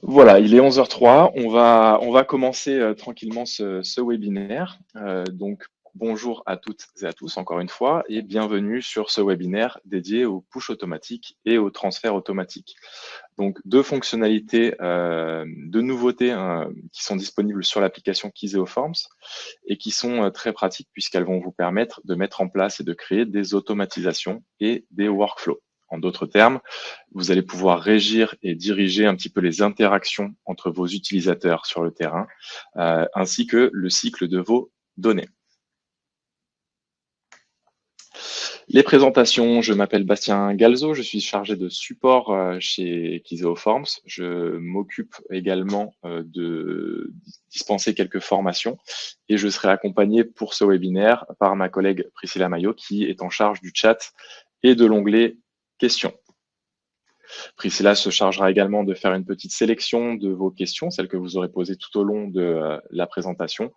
Voilà, il est 11h03. On va commencer tranquillement ce webinaire. Donc, bonjour à toutes et à tous, encore une fois, et bienvenue sur ce webinaire dédié au push automatique et au transfert automatique. Donc, deux fonctionnalités, deux nouveautés hein, qui sont disponibles sur l'application Kizeo Forms et qui sont très pratiques puisqu'elles vont vous permettre de mettre en place et de créer des automatisations et des workflows. En d'autres termes, vous allez pouvoir régir et diriger un petit peu les interactions entre vos utilisateurs sur le terrain, ainsi que le cycle de vos données. Les présentations, je m'appelle Bastien Galzo, je suis chargé de support chez Kizeo Forms. Je m'occupe également de dispenser quelques formations et je serai accompagné pour ce webinaire par ma collègue Priscilla Maillot qui est en charge du chat et de l'onglet questions. Priscilla se chargera également de faire une petite sélection de vos questions, celles que vous aurez posées tout au long de la présentation,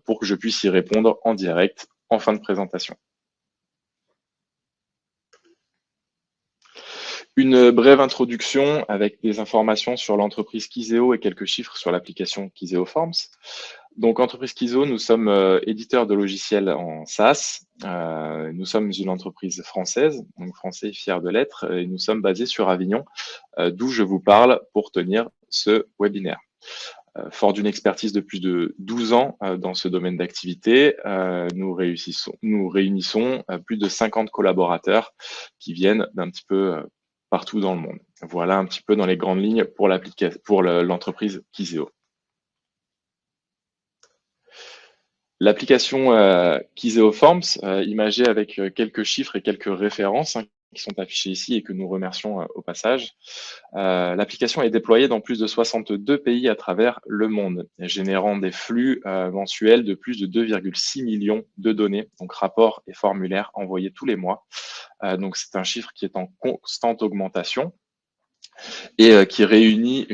pour que je puisse y répondre en direct en fin de présentation. Une brève introduction avec des informations sur l'entreprise Kizeo et quelques chiffres sur l'application Kizeo Forms. Donc, entreprise Kizeo, nous sommes éditeurs de logiciels en SaaS. Nous sommes une entreprise française, donc français fier de l'être, et nous sommes basés sur Avignon, d'où je vous parle pour tenir ce webinaire. Fort d'une expertise de plus de 12 ans dans ce domaine d'activité, nous réunissons plus de 50 collaborateurs qui viennent d'un petit peu partout dans le monde. Voilà un petit peu dans les grandes lignes pour l'entreprise Kizeo. L'application Kizeo Forms, imagée avec quelques chiffres et quelques références qui sont affichées ici et que nous remercions au passage. L'application est déployée dans plus de 62 pays à travers le monde, générant des flux mensuels de plus de 2,6 millions de données, donc rapports et formulaires envoyés tous les mois. Donc c'est un chiffre qui est en constante augmentation et qui réunit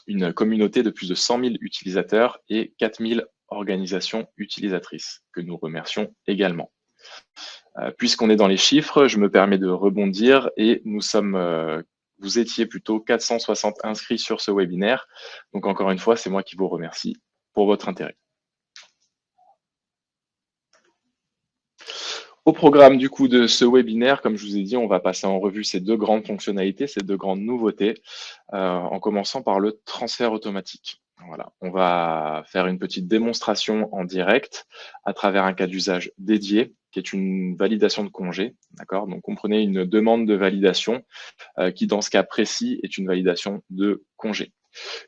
une communauté de plus de 100 000 utilisateurs et 4 000 organisations utilisatrices, que nous remercions également. Puisqu'on est dans les chiffres, je me permets de rebondir et vous étiez plutôt 460 inscrits sur ce webinaire. Donc encore une fois, c'est moi qui vous remercie pour votre intérêt. Au programme du coup de ce webinaire, comme je vous ai dit, on va passer en revue ces deux grandes fonctionnalités, ces deux grandes nouveautés, en commençant par le transfert automatique. Voilà, on va faire une petite démonstration en direct à travers un cas d'usage dédié qui est une validation de congé. D'accord. Donc, comprenez une demande de validation qui, dans ce cas précis, est une validation de congé.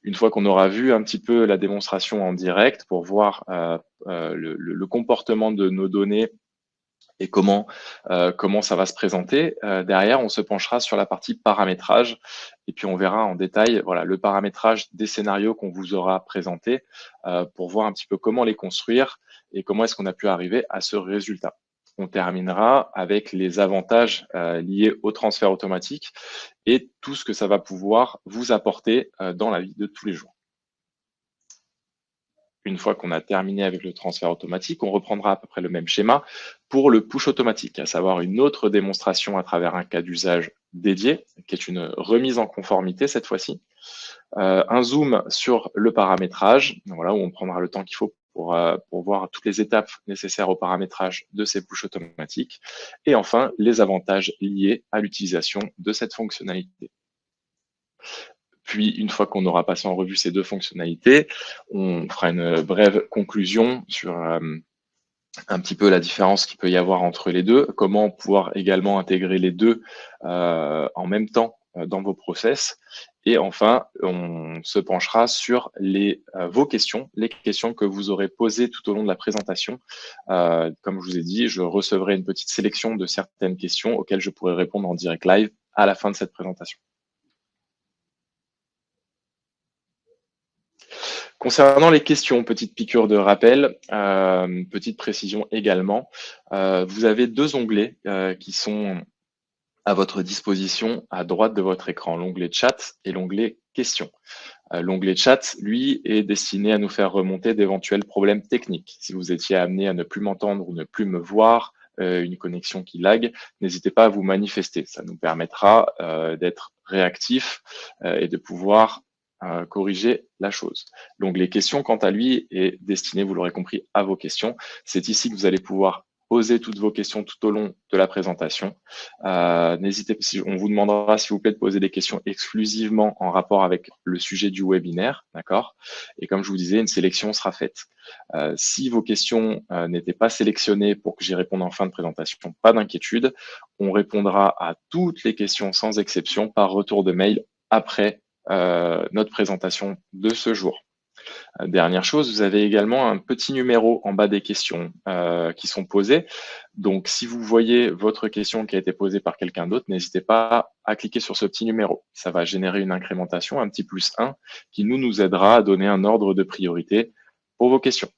Une fois qu'on aura vu un petit peu la démonstration en direct pour voir le comportement de nos données et comment ça va se présenter. Derrière, on se penchera sur la partie paramétrage et puis on verra en détail voilà, le paramétrage des scénarios qu'on vous aura présentés pour voir un petit peu comment les construire et comment est-ce qu'on a pu arriver à ce résultat. On terminera avec les avantages liés au transfert automatique et tout ce que ça va pouvoir vous apporter dans la vie de tous les jours. Une fois qu'on a terminé avec le transfert automatique, on reprendra à peu près le même schéma pour le push automatique, à savoir une autre démonstration à travers un cas d'usage dédié, qui est une remise en conformité cette fois-ci. Un zoom sur le paramétrage, voilà, où on prendra le temps qu'il faut pour voir toutes les étapes nécessaires au paramétrage de ces push automatiques. Et enfin, les avantages liés à l'utilisation de cette fonctionnalité. Puis, une fois qu'on aura passé en revue ces deux fonctionnalités, on fera une brève conclusion sur un petit peu la différence qu'il peut y avoir entre les deux, comment pouvoir également intégrer les deux en même temps dans vos process. Et enfin, on se penchera sur vos questions, les questions que vous aurez posées tout au long de la présentation. Comme je vous ai dit, je recevrai une petite sélection de certaines questions auxquelles je pourrai répondre en direct live à la fin de cette présentation. Concernant les questions, petite piqûre de rappel, petite précision également, vous avez deux onglets qui sont à votre disposition à droite de votre écran, l'onglet chat et l'onglet questions. L'onglet chat, lui, est destiné à nous faire remonter d'éventuels problèmes techniques. Si vous étiez amené à ne plus m'entendre ou ne plus me voir, une connexion qui lag, n'hésitez pas à vous manifester. Ça nous permettra d'être réactif et de pouvoir corriger la chose. L'onglet questions, quant à lui, est destiné, vous l'aurez compris, à vos questions. C'est ici que vous allez pouvoir poser toutes vos questions tout au long de la présentation. N'hésitez pas, on vous demandera s'il vous plaît de poser des questions exclusivement en rapport avec le sujet du webinaire, d'accord? Et comme je vous disais, une sélection sera faite. Si vos questions n'étaient pas sélectionnées pour que j'y réponde en fin de présentation, pas d'inquiétude, on répondra à toutes les questions sans exception par retour de mail après notre présentation de ce jour. Dernière chose, vous avez également un petit numéro en bas des questions qui sont posées. Donc, si vous voyez votre question qui a été posée par quelqu'un d'autre, n'hésitez pas à cliquer sur ce petit numéro. Ça va générer une incrémentation, un petit +1, qui nous aidera à donner un ordre de priorité pour vos questions.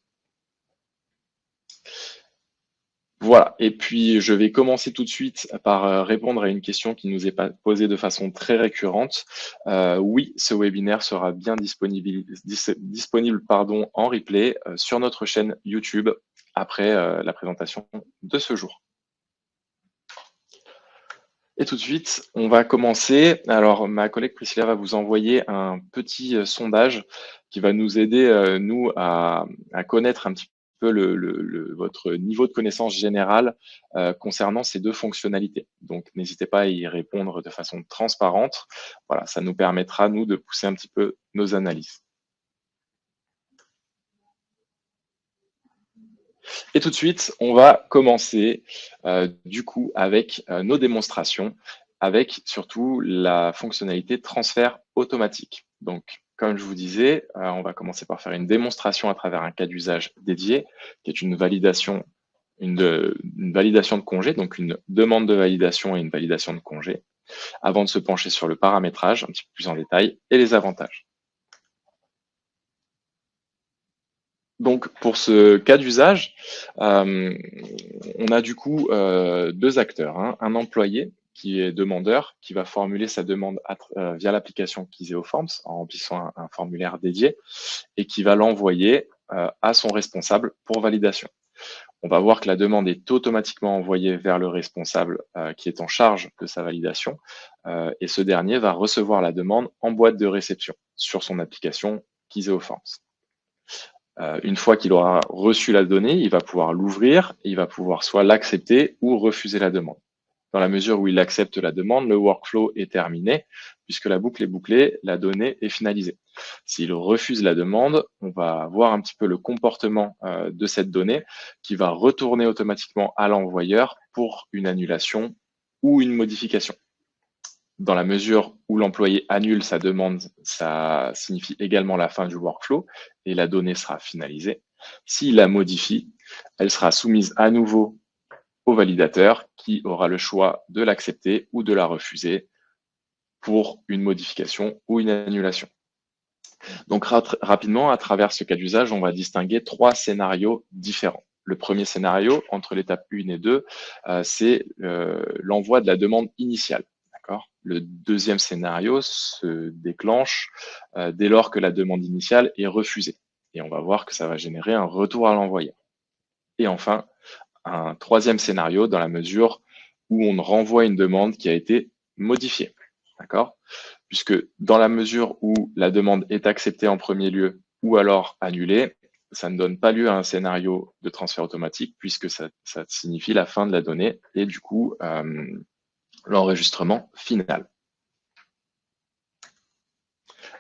Voilà, et puis je vais commencer tout de suite par répondre à une question qui nous est posée de façon très récurrente. Oui, ce webinaire sera bien disponible en replay sur notre chaîne YouTube après la présentation de ce jour. Et tout de suite, on va commencer. Alors, ma collègue Priscilla va vous envoyer un petit sondage qui va nous aider, nous, à connaître un petit peu votre niveau de connaissance générale concernant ces deux fonctionnalités. Donc, n'hésitez pas à y répondre de façon transparente. Voilà, ça nous permettra, nous, de pousser un petit peu nos analyses. Et tout de suite, on va commencer du coup avec nos démonstrations, avec surtout la fonctionnalité transfert automatique. Donc, comme je vous disais, on va commencer par faire une démonstration à travers un cas d'usage dédié, qui est une validation de congé, donc une demande de validation et une validation de congé, avant de se pencher sur le paramétrage un petit peu plus en détail et les avantages. Donc, pour ce cas d'usage, on a du coup deux acteurs, hein. Un employé qui est demandeur, qui va formuler sa demande via l'application Kiseoforms en remplissant un formulaire dédié et qui va l'envoyer à son responsable pour validation. On va voir que la demande est automatiquement envoyée vers le responsable qui est en charge de sa validation et ce dernier va recevoir la demande en boîte de réception sur son application Kiseoforms. Une fois qu'il aura reçu la donnée, il va pouvoir l'ouvrir, il va pouvoir soit l'accepter ou refuser la demande. Dans la mesure où il accepte la demande, le workflow est terminé, puisque la boucle est bouclée, la donnée est finalisée. S'il refuse la demande, on va voir un petit peu le comportement de cette donnée qui va retourner automatiquement à l'envoyeur pour une annulation ou une modification. Dans la mesure où l'employé annule sa demande, ça signifie également la fin du workflow et la donnée sera finalisée. S'il la modifie, elle sera soumise à nouveau au validateur qui aura le choix de l'accepter ou de la refuser pour une modification ou une annulation. Donc rapidement, à travers ce cas d'usage, on va distinguer trois scénarios différents. Le premier scénario, entre l'étape 1 et 2, c'est l'envoi de la demande initiale. Le deuxième scénario se déclenche dès lors que la demande initiale est refusée. Et on va voir que ça va générer un retour à l'envoyeur. Et enfin, un troisième scénario dans la mesure où on renvoie une demande qui a été modifiée. D'accord? Puisque dans la mesure où la demande est acceptée en premier lieu ou alors annulée, ça ne donne pas lieu à un scénario de transfert automatique puisque ça signifie la fin de la donnée et du coup l'enregistrement final.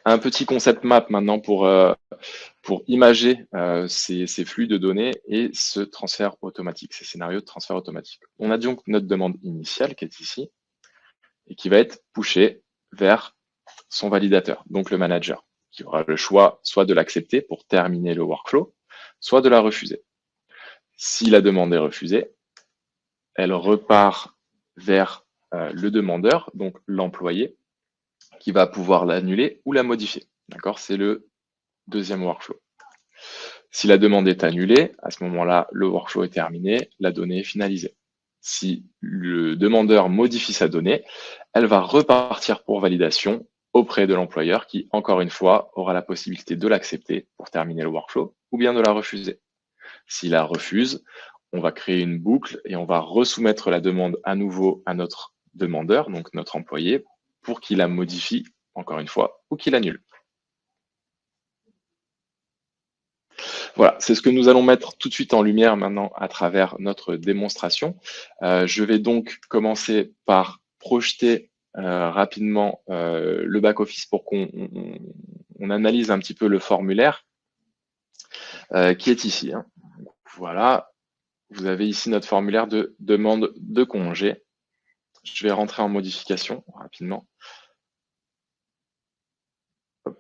Un petit concept map maintenant pour imager ces flux de données et ce transfert automatique, ces scénarios de transfert automatique. On a donc notre demande initiale qui est ici et qui va être pushée vers son validateur, donc le manager, qui aura le choix soit de l'accepter pour terminer le workflow, soit de la refuser. Si la demande est refusée, elle repart vers le demandeur, donc l'employé, qui va pouvoir l'annuler ou la modifier. D'accord? C'est le deuxième workflow. Si la demande est annulée, à ce moment-là, le workflow est terminé, la donnée est finalisée. Si le demandeur modifie sa donnée, elle va repartir pour validation auprès de l'employeur qui, encore une fois, aura la possibilité de l'accepter pour terminer le workflow ou bien de la refuser. S'il la refuse, on va créer une boucle et on va resoumettre la demande à nouveau à notre demandeur, donc notre employé, pour qu'il la modifie, encore une fois, ou qu'il annule. Voilà, c'est ce que nous allons mettre tout de suite en lumière maintenant à travers notre démonstration. Je vais donc commencer par projeter rapidement le back-office pour qu'on analyse un petit peu le formulaire qui est ici, hein. Voilà, vous avez ici notre formulaire de demande de congé. Je vais rentrer en modification rapidement. Hop.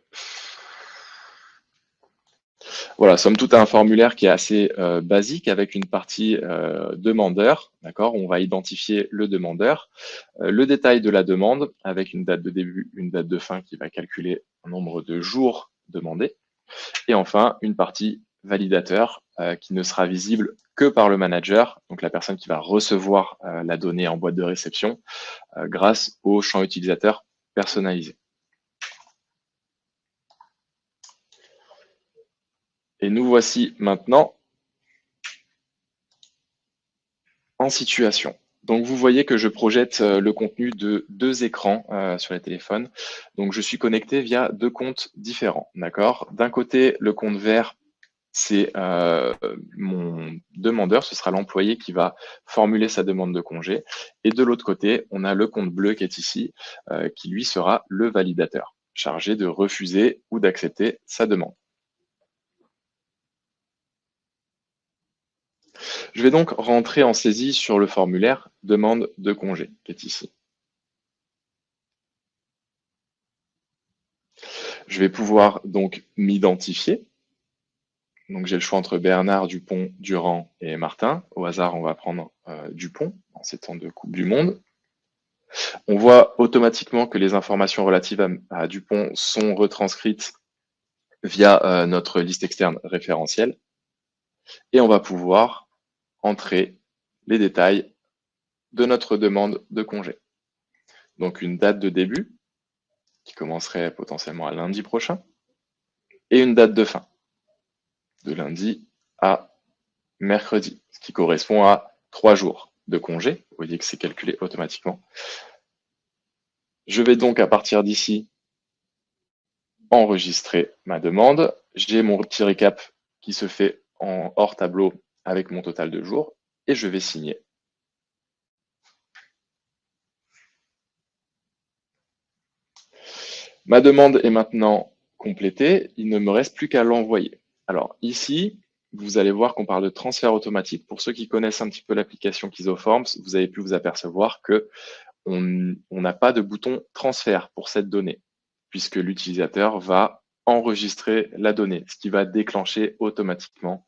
Voilà, somme toute un formulaire qui est assez basique avec une partie demandeur, d'accord? On va identifier le demandeur, le détail de la demande avec une date de début, une date de fin qui va calculer un nombre de jours demandés, et enfin une partie validateur qui ne sera visible que par le manager, donc la personne qui va recevoir la donnée en boîte de réception grâce au champ utilisateur personnalisé. Et nous voici maintenant en situation. Donc vous voyez que je projette le contenu de deux écrans sur les téléphones. Donc je suis connecté via deux comptes différents, d'accord? D'un côté, le compte vert, c'est mon demandeur, ce sera l'employé qui va formuler sa demande de congé. Et de l'autre côté, on a le compte bleu qui est ici, qui lui sera le validateur, chargé de refuser ou d'accepter sa demande. Je vais donc rentrer en saisie sur le formulaire demande de congé qui est ici. Je vais pouvoir donc m'identifier. Donc j'ai le choix entre Bernard, Dupont, Durand et Martin. Au hasard, on va prendre Dupont en ces temps de Coupe du Monde. On voit automatiquement que les informations relatives à Dupont sont retranscrites via notre liste externe référentielle. Et on va pouvoir entrer les détails de notre demande de congé. Donc une date de début, qui commencerait potentiellement à lundi prochain, et une date de fin, de lundi à mercredi, ce qui correspond à 3 jours de congé. Vous voyez que c'est calculé automatiquement. Je vais donc à partir d'ici enregistrer ma demande. J'ai mon petit récap qui se fait en hors tableau avec mon total de jours et je vais signer. Ma demande est maintenant complétée, il ne me reste plus qu'à l'envoyer. Alors ici, vous allez voir qu'on parle de transfert automatique. Pour ceux qui connaissent un petit peu l'application Kizoforms, vous avez pu vous apercevoir que on n'a pas de bouton transfert pour cette donnée, puisque l'utilisateur va enregistrer la donnée, ce qui va déclencher automatiquement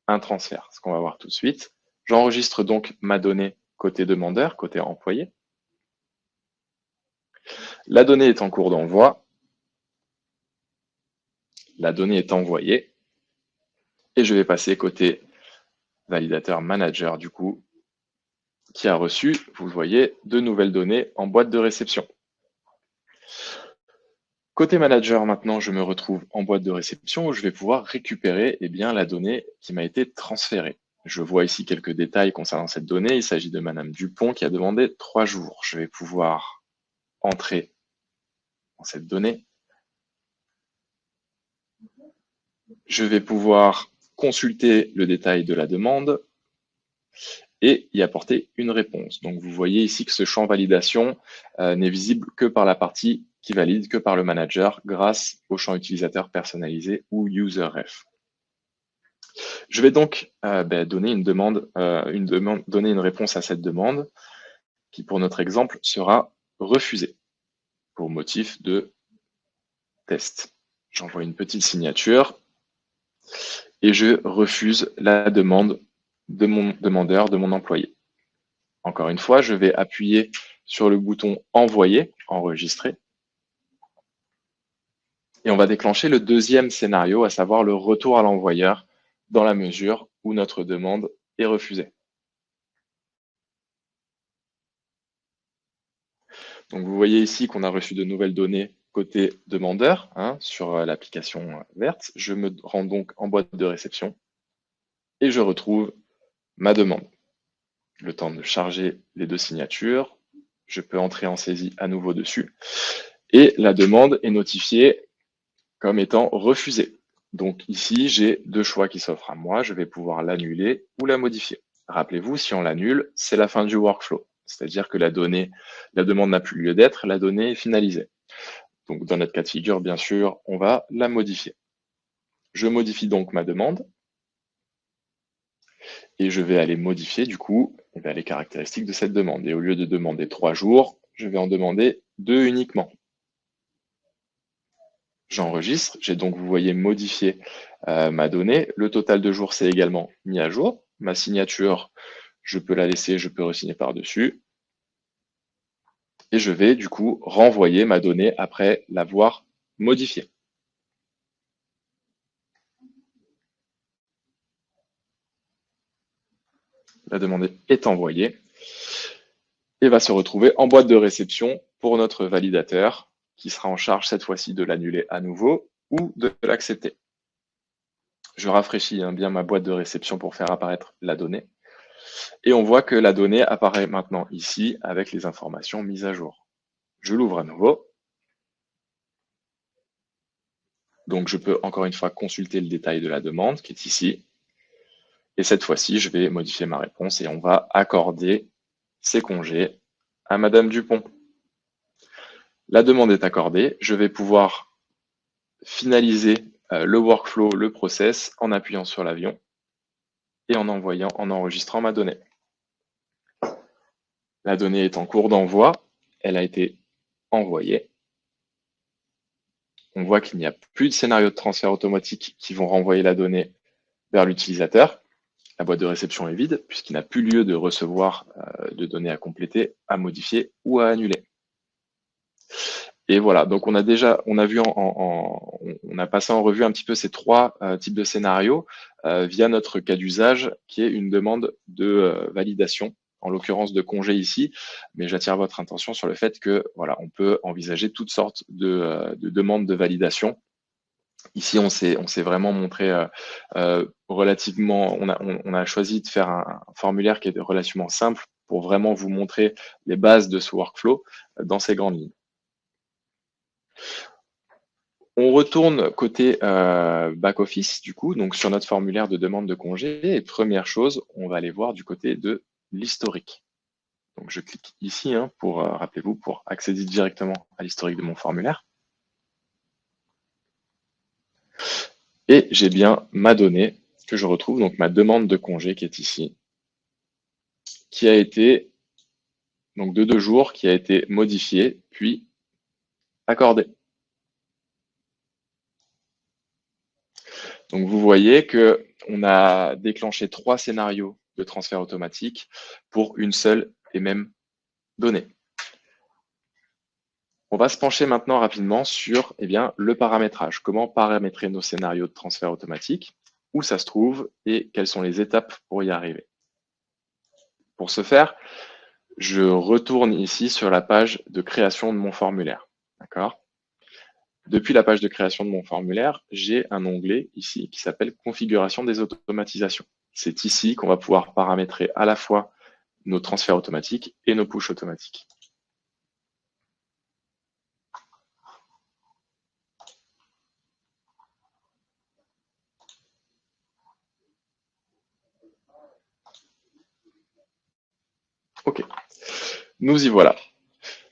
un transfert, ce qu'on va voir tout de suite. J'enregistre donc ma donnée côté demandeur, côté employé. La donnée est en cours d'envoi. La donnée est envoyée. Et je vais passer côté validateur manager, du coup, qui a reçu, vous voyez, de nouvelles données en boîte de réception. Côté manager, maintenant, je me retrouve en boîte de réception où je vais pouvoir récupérer la donnée qui m'a été transférée. Je vois ici quelques détails concernant cette donnée. Il s'agit de Madame Dupont qui a demandé 3 jours. Je vais pouvoir entrer dans cette donnée. Je vais pouvoir consulter le détail de la demande et y apporter une réponse. Donc vous voyez ici que ce champ validation n'est visible que par la partie qui valide, que par le manager grâce au champ utilisateur personnalisé ou userref. Je vais donc donner donner une réponse à cette demande qui, pour notre exemple, sera refusée pour motif de test. J'envoie une petite signature et je refuse la demande de mon demandeur, de mon employé. Encore une fois, je vais appuyer sur le bouton envoyer, enregistrer, et on va déclencher le deuxième scénario, à savoir le retour à l'envoyeur dans la mesure où notre demande est refusée. Donc vous voyez ici qu'on a reçu de nouvelles données côté demandeur sur l'application verte. Je me rends donc en boîte de réception et je retrouve ma demande. Le temps de charger les deux signatures, je peux entrer en saisie à nouveau dessus. Et la demande est notifiée comme étant refusée. Donc ici, j'ai deux choix qui s'offrent à moi. Je vais pouvoir l'annuler ou la modifier. Rappelez-vous, si on l'annule, c'est la fin du workflow. C'est-à-dire que la demande n'a plus lieu d'être, la donnée est finalisée. Donc dans notre cas de figure, bien sûr, on va la modifier. Je modifie donc ma demande et je vais aller modifier du coup les caractéristiques de cette demande. Et au lieu de demander 3 jours, je vais en demander 2 uniquement. J'enregistre, j'ai donc, vous voyez, modifié ma donnée. Le total de jours, c'est également mis à jour. Ma signature, je peux la laisser, je peux re-signer par-dessus. Et je vais du coup renvoyer ma donnée après l'avoir modifiée. La demande est envoyée et va se retrouver en boîte de réception pour notre validateur qui sera en charge cette fois-ci de l'annuler à nouveau ou de l'accepter. Je rafraîchis bien ma boîte de réception pour faire apparaître la donnée. Et on voit que la donnée apparaît maintenant ici avec les informations mises à jour. Je l'ouvre à nouveau. Donc je peux encore une fois consulter le détail de la demande qui est ici. Et cette fois-ci, je vais modifier ma réponse et on va accorder ces congés à Madame Dupont. La demande est accordée. Je vais pouvoir finaliser le workflow, le process en appuyant sur l'avion et en enregistrant ma donnée. La donnée est en cours d'envoi. Elle a été envoyée. On voit qu'il n'y a plus de scénario de transfert automatique qui vont renvoyer la donnée vers l'utilisateur. La boîte de réception est vide puisqu'il n'a plus lieu de recevoir de données à compléter, à modifier ou à annuler. Et voilà, donc on a passé en revue un petit peu ces trois types de scénarios via notre cas d'usage qui est une demande de validation, en l'occurrence de congé ici, mais j'attire votre attention sur le fait que voilà, on peut envisager toutes sortes de demandes de validation. Ici, on s'est vraiment montré relativement, on a choisi de faire un formulaire qui est relativement simple pour vraiment vous montrer les bases de ce workflow dans ces grandes lignes. On retourne côté back-office, du coup, donc sur notre formulaire de demande de congé. Et première chose, on va aller voir du côté de l'historique. Donc je clique ici pour, rappelez-vous, pour accéder directement à l'historique de mon formulaire. Et j'ai bien ma donnée que je retrouve, donc ma demande de congé qui est ici, qui a été, donc de 2 jours, qui a été modifiée, puis accordée. Donc vous voyez qu'on a déclenché 3 scénarios de transfert automatique pour une seule et même donnée. On va se pencher maintenant rapidement sur le paramétrage. Comment paramétrer nos scénarios de transfert automatique, où ça se trouve et quelles sont les étapes pour y arriver. Pour ce faire, je retourne ici sur la page de création de mon formulaire. D'accord ? Depuis la page de création de mon formulaire, j'ai un onglet ici qui s'appelle Configuration des automatisations. C'est ici qu'on va pouvoir paramétrer à la fois nos transferts automatiques et nos push automatiques. OK, nous y voilà.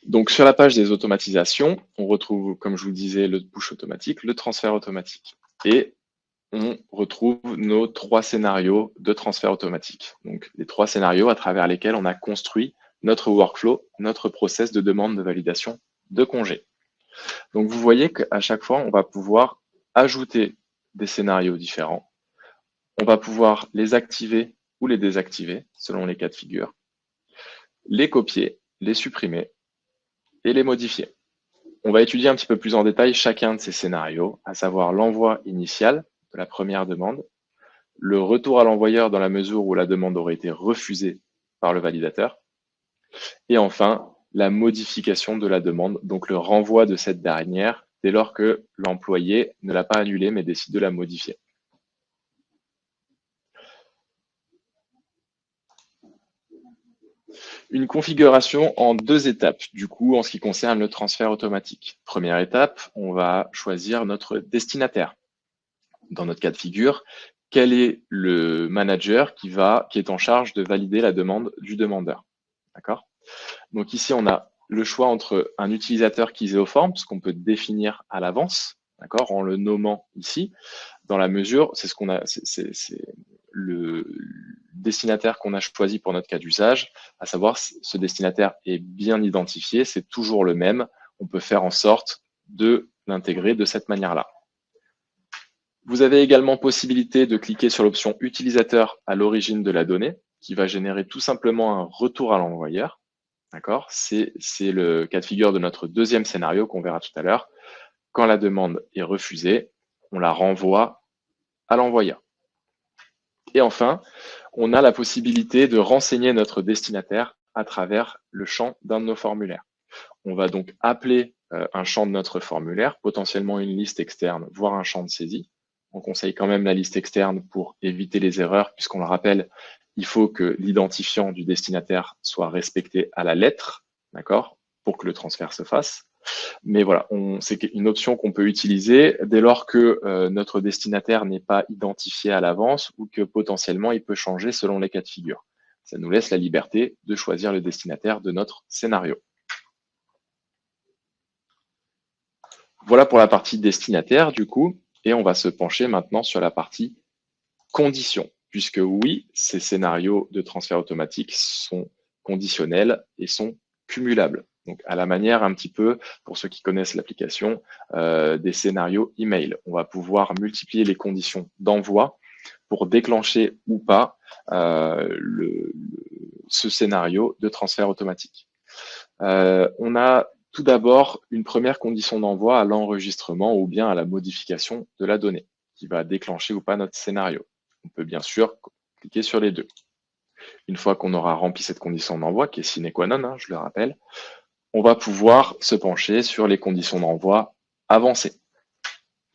Donc sur la page des automatisations, on retrouve, comme je vous le disais, le push automatique, le transfert automatique. Et on retrouve nos 3 scénarios de transfert automatique. Donc les 3 scénarios à travers lesquels on a construit notre workflow, notre process de demande de validation de congé. Donc vous voyez qu'à chaque fois, on va pouvoir ajouter des scénarios différents. On va pouvoir les activer ou les désactiver selon les cas de figure, les copier, les supprimer et les modifier. On va étudier un petit peu plus en détail chacun de ces scénarios, à savoir l'envoi initial de la première demande, le retour à l'envoyeur dans la mesure où la demande aurait été refusée par le validateur, et enfin la modification de la demande, donc le renvoi de cette dernière dès lors que l'employé ne l'a pas annulée mais décide de la modifier. Une configuration en 2 étapes, du coup, en ce qui concerne le transfert automatique. Première étape, on va choisir notre destinataire. Dans notre cas de figure, quel est le manager qui est en charge de valider la demande du demandeur. D'accord? Donc ici, on a le choix entre un utilisateur qui est isoforme, ce qu'on peut définir à l'avance, d'accord, en le nommant ici, dans la mesure, c'est ce qu'on a, c'est le destinataire qu'on a choisi pour notre cas d'usage, à savoir ce destinataire est bien identifié, c'est toujours le même, on peut faire en sorte de l'intégrer de cette manière-là. Vous avez également possibilité de cliquer sur l'option utilisateur à l'origine de la donnée, qui va générer tout simplement un retour à l'envoyeur. D'accord? C'est le cas de figure de notre deuxième scénario qu'on verra tout à l'heure. Quand la demande est refusée, on la renvoie à l'envoyeur. Et enfin, on a la possibilité de renseigner notre destinataire à travers le champ d'un de nos formulaires. On va donc appeler un champ de notre formulaire, potentiellement une liste externe, voire un champ de saisie. On conseille quand même la liste externe pour éviter les erreurs, puisqu'on le rappelle, il faut que l'identifiant du destinataire soit respecté à la lettre, d'accord, pour que le transfert se fasse. Mais voilà, c'est une option qu'on peut utiliser dès lors que notre destinataire n'est pas identifié à l'avance ou que potentiellement il peut changer selon les cas de figure. Ça nous laisse la liberté de choisir le destinataire de notre scénario. Voilà pour la partie destinataire du coup, et on va se pencher maintenant sur la partie conditions, puisque oui, ces scénarios de transfert automatique sont conditionnels et sont cumulables. Donc à la manière un petit peu, pour ceux qui connaissent l'application, des scénarios email. On va pouvoir multiplier les conditions d'envoi pour déclencher ou pas ce scénario de transfert automatique. On a tout d'abord une première condition d'envoi à l'enregistrement ou bien à la modification de la donnée, qui va déclencher ou pas notre scénario. On peut bien sûr cliquer sur les deux. Une fois qu'on aura rempli cette condition d'envoi, qui est sine qua non, je le rappelle, on va pouvoir se pencher sur les conditions d'envoi avancées.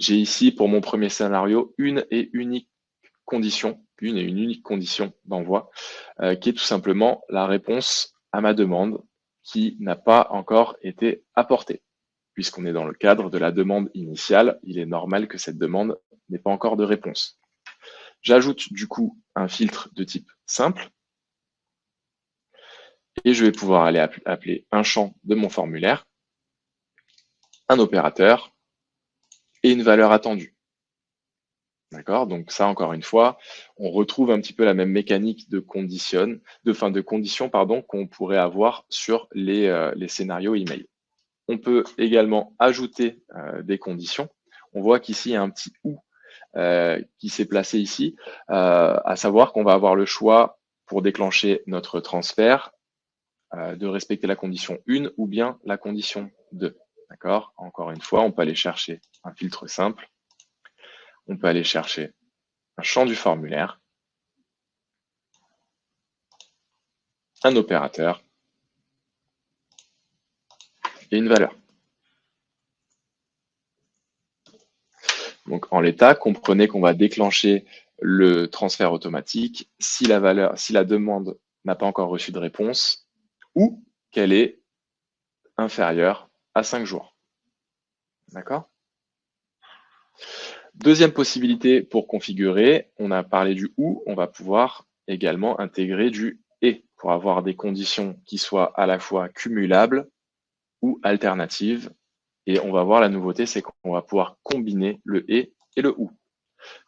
J'ai ici, pour mon premier scénario, une et unique condition d'envoi, qui est tout simplement la réponse à ma demande qui n'a pas encore été apportée. Puisqu'on est dans le cadre de la demande initiale, il est normal que cette demande n'ait pas encore de réponse. J'ajoute du coup un filtre de type simple et je vais pouvoir aller appeler un champ de mon formulaire, un opérateur et une valeur attendue. D'accord? Donc ça, encore une fois, on retrouve un petit peu la même mécanique de conditions qu'on pourrait avoir sur les scénarios email. On peut également ajouter des conditions. On voit qu'ici, il y a un petit ou qui s'est placé ici, à savoir qu'on va avoir le choix pour déclencher notre transfert de respecter la condition 1 ou bien la condition 2. D'accord? Encore une fois, on peut aller chercher un filtre simple. On peut aller chercher un champ du formulaire, un opérateur et une valeur. Donc en l'état, comprenez qu'on va déclencher le transfert automatique si la demande n'a pas encore reçu de réponse ou qu'elle est inférieure à 5 jours. D'accord? Deuxième possibilité pour configurer, on a parlé du ou, on va pouvoir également intégrer du et pour avoir des conditions qui soient à la fois cumulables ou alternatives. Et on va voir la nouveauté, c'est qu'on va pouvoir combiner le et le ou.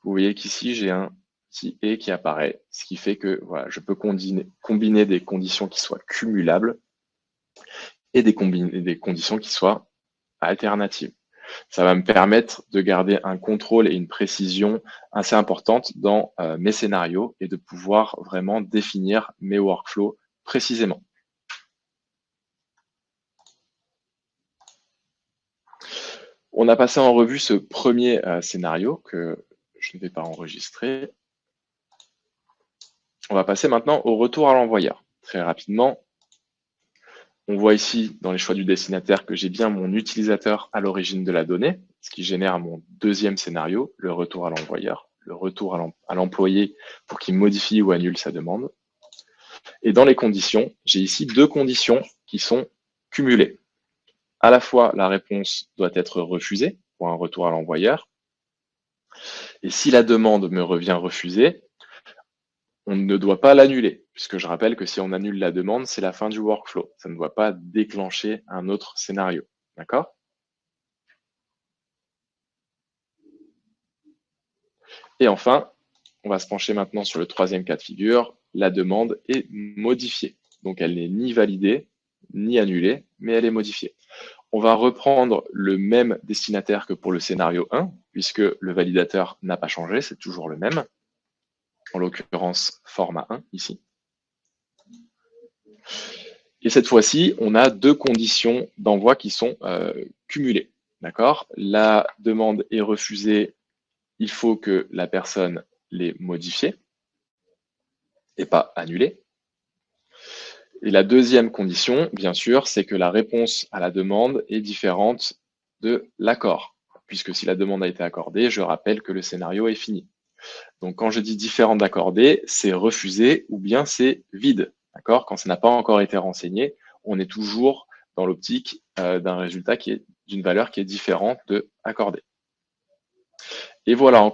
Vous voyez qu'ici, j'ai un petit et qui apparaît, ce qui fait que voilà, je peux combiner des conditions qui soient cumulables et des conditions qui soient alternatives. Ça va me permettre de garder un contrôle et une précision assez importante dans mes scénarios et de pouvoir vraiment définir mes workflows précisément. On a passé en revue ce premier scénario que je ne vais pas enregistrer. On va passer maintenant au retour à l'envoyeur. Très rapidement, on voit ici dans les choix du destinataire que j'ai bien mon utilisateur à l'origine de la donnée, ce qui génère mon deuxième scénario, le retour à l'envoyeur, le retour à l'employé pour qu'il modifie ou annule sa demande. Et dans les conditions, j'ai ici deux conditions qui sont cumulées. À la fois, la réponse doit être refusée pour un retour à l'envoyeur. Et si la demande me revient refusée, on ne doit pas l'annuler, puisque je rappelle que si on annule la demande, c'est la fin du workflow. Ça ne doit pas déclencher un autre scénario. D'accord? Et enfin, on va se pencher maintenant sur le troisième cas de figure. La demande est modifiée. Donc, elle n'est ni validée, ni annulée, mais elle est modifiée. On va reprendre le même destinataire que pour le scénario 1, puisque le validateur n'a pas changé, c'est toujours le même. En l'occurrence, format 1 ici. Et cette fois-ci, on a deux conditions d'envoi qui sont cumulées. D'accord? La demande est refusée, il faut que la personne l'ait modifiée et pas annulée. Et la deuxième condition, bien sûr, c'est que la réponse à la demande est différente de l'accord. Puisque si la demande a été accordée, je rappelle que le scénario est fini. Donc quand je dis différent d'accordé, c'est refusé ou bien c'est vide. D'accord? Quand ça n'a pas encore été renseigné, on est toujours dans l'optique d'un résultat qui est d'une valeur qui est différente de accordé. Et voilà, en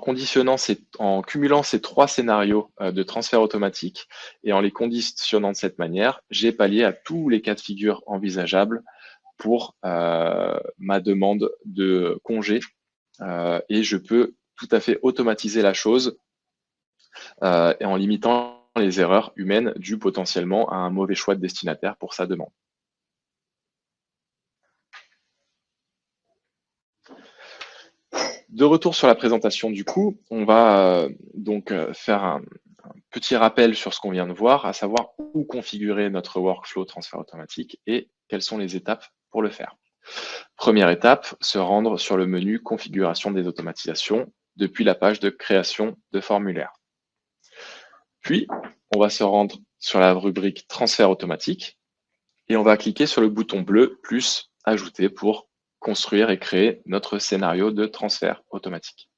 cumulant ces trois scénarios de transfert automatique et en les conditionnant de cette manière, j'ai pallié à tous les cas de figure envisageables pour ma demande de congé et je peux tout à fait automatiser la chose et en limitant les erreurs humaines dues potentiellement à un mauvais choix de destinataire pour sa demande. De retour sur la présentation du coup, on va donc faire un petit rappel sur ce qu'on vient de voir, à savoir où configurer notre workflow transfert automatique et quelles sont les étapes pour le faire. Première étape, se rendre sur le menu configuration des automatisations depuis la page de création de formulaire. Puis, on va se rendre sur la rubrique transfert automatique et on va cliquer sur le bouton bleu plus ajouter pour construire et créer notre scénario de transfert automatique.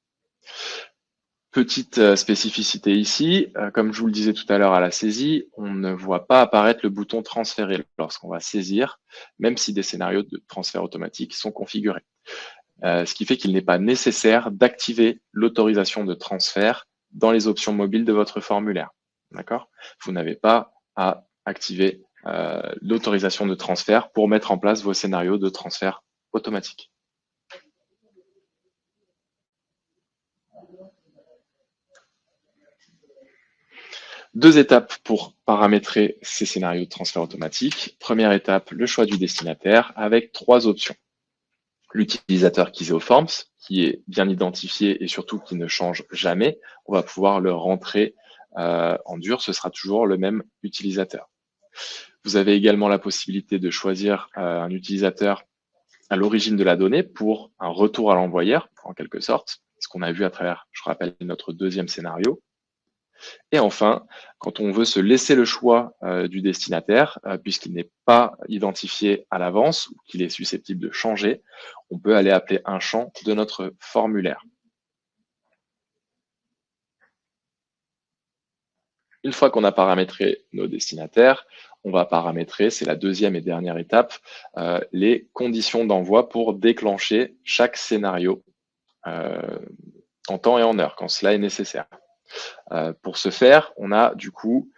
Petite spécificité ici, comme je vous le disais tout à l'heure à la saisie, on ne voit pas apparaître le bouton transférer lorsqu'on va saisir, même si des scénarios de transfert automatique sont configurés. Ce qui fait qu'il n'est pas nécessaire d'activer l'autorisation de transfert dans les options mobiles de votre formulaire. D'accord? Vous n'avez pas à activer l'autorisation de transfert pour mettre en place vos scénarios de transfert automatique. Deux étapes pour paramétrer ces scénarios de transfert automatique. Première étape, le choix du destinataire avec trois options. L'utilisateur KeyZeoForms, qui est bien identifié et surtout qui ne change jamais. On va pouvoir le rentrer en dur, ce sera toujours le même utilisateur. Vous avez également la possibilité de choisir un utilisateur à l'origine de la donnée pour un retour à l'envoyeur, en quelque sorte, ce qu'on a vu à travers, je rappelle, notre deuxième scénario. Et enfin, quand on veut se laisser le choix du destinataire, puisqu'il n'est pas identifié à l'avance ou qu'il est susceptible de changer, on peut aller appeler un champ de notre formulaire. Une fois qu'on a paramétré nos destinataires, on va paramétrer, c'est la deuxième et dernière étape, les conditions d'envoi pour déclencher chaque scénario en temps et en heure, quand cela est nécessaire. Pour ce faire, on a du coup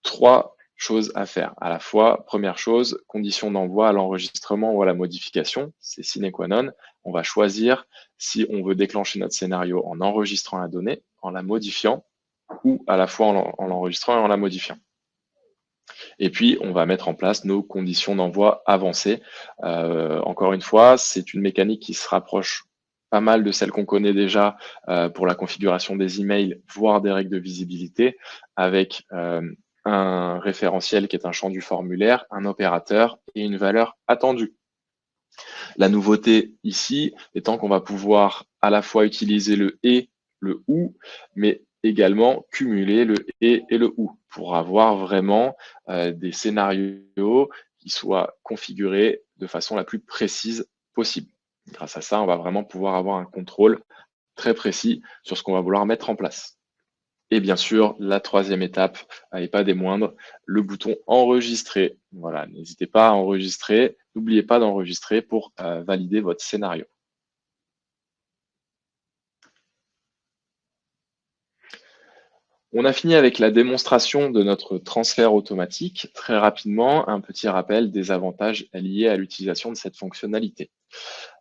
trois choses à faire. À la fois, première chose, condition d'envoi à l'enregistrement ou à la modification, c'est sine qua non. On va choisir si on veut déclencher notre scénario en enregistrant la donnée, en la modifiant, ou à la fois en l'enregistrant et en la modifiant. Et puis, on va mettre en place nos conditions d'envoi avancées. Encore une fois, c'est une mécanique qui se rapproche pas mal de celle qu'on connaît déjà pour la configuration des emails, voire des règles de visibilité, avec un référentiel qui est un champ du formulaire, un opérateur et une valeur attendue. La nouveauté ici étant qu'on va pouvoir à la fois utiliser le et, le ou, mais également cumuler le et le ou pour avoir vraiment des scénarios qui soient configurés de façon la plus précise possible. Grâce à ça, on va vraiment pouvoir avoir un contrôle très précis sur ce qu'on va vouloir mettre en place. Et bien sûr, la troisième étape, et pas des moindres, le bouton enregistrer. Voilà, n'hésitez pas à enregistrer. N'oubliez pas d'enregistrer pour valider votre scénario. On a fini avec la démonstration de notre transfert automatique. Très rapidement, un petit rappel des avantages liés à l'utilisation de cette fonctionnalité.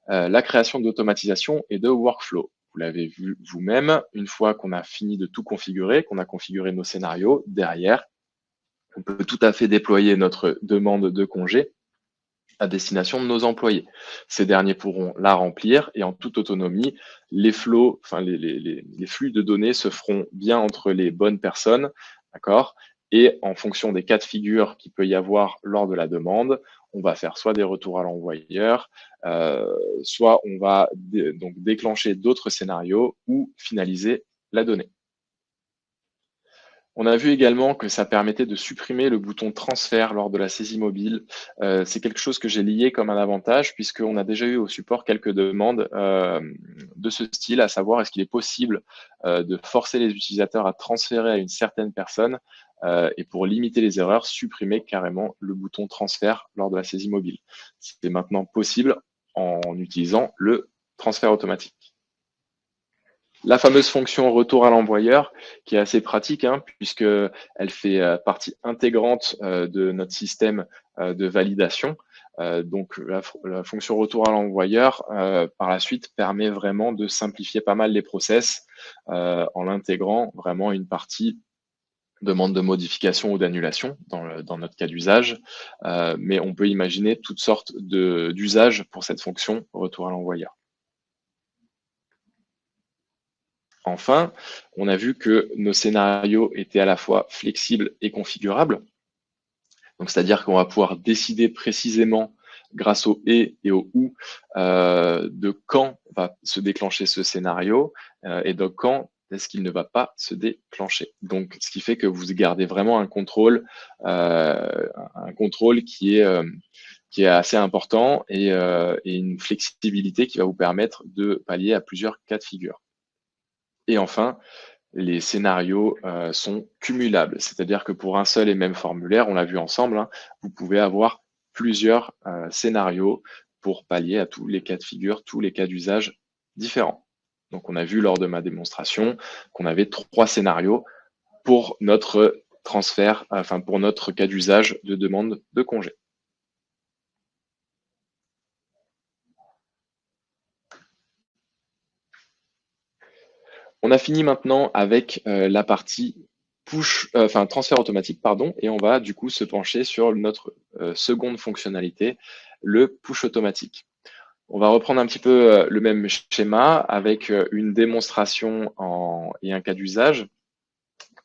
La création d'automatisation et de workflow. Vous l'avez vu vous-même, une fois qu'on a fini de tout configurer, qu'on a configuré nos scénarios, derrière, on peut tout à fait déployer notre demande de congé à destination de nos employés. Ces derniers pourront la remplir et en toute autonomie, les flows, enfin les flux de données se feront bien entre les bonnes personnes, d'accord? Et en fonction des cas de figure qu'il peut y avoir lors de la demande, on va faire soit des retours à l'envoyeur, soit on va donc déclencher d'autres scénarios ou finaliser la donnée. On a vu également que ça permettait de supprimer le bouton transfert lors de la saisie mobile. C'est quelque chose que j'ai lié comme un avantage puisqu'on a déjà eu au support quelques demandes de ce style, à savoir est-ce qu'il est possible de forcer les utilisateurs à transférer à une certaine personne et pour limiter les erreurs, supprimer carrément le bouton transfert lors de la saisie mobile. C'est maintenant possible en utilisant le transfert automatique. La fameuse fonction retour à l'envoyeur, qui est assez pratique, hein, puisqu'elle fait partie intégrante de notre système de validation. Donc la fonction retour à l'envoyeur, par la suite, permet vraiment de simplifier pas mal les process en l'intégrant vraiment une partie demande de modification ou d'annulation dans notre cas d'usage. Mais on peut imaginer toutes sortes d'usages pour cette fonction retour à l'envoyeur. Enfin, on a vu que nos scénarios étaient à la fois flexibles et configurables. Donc, c'est-à-dire qu'on va pouvoir décider précisément grâce au et au ou de quand va se déclencher ce scénario et de quand est-ce qu'il ne va pas se déclencher. Donc, ce qui fait que vous gardez vraiment un contrôle qui est assez important et une flexibilité qui va vous permettre de pallier à plusieurs cas de figure. Et enfin, les scénarios sont cumulables, c'est-à-dire que pour un seul et même formulaire, on l'a vu ensemble, hein, vous pouvez avoir plusieurs scénarios pour pallier à tous les cas de figure, tous les cas d'usage différents. Donc on a vu lors de ma démonstration qu'on avait 3 scénarios pour notre transfert, enfin pour notre cas d'usage de demande de congé. On a fini maintenant avec la partie transfert automatique, pardon, et on va du coup se pencher sur notre seconde fonctionnalité, le push automatique. On va reprendre un petit peu le même schéma avec une démonstration et un cas d'usage,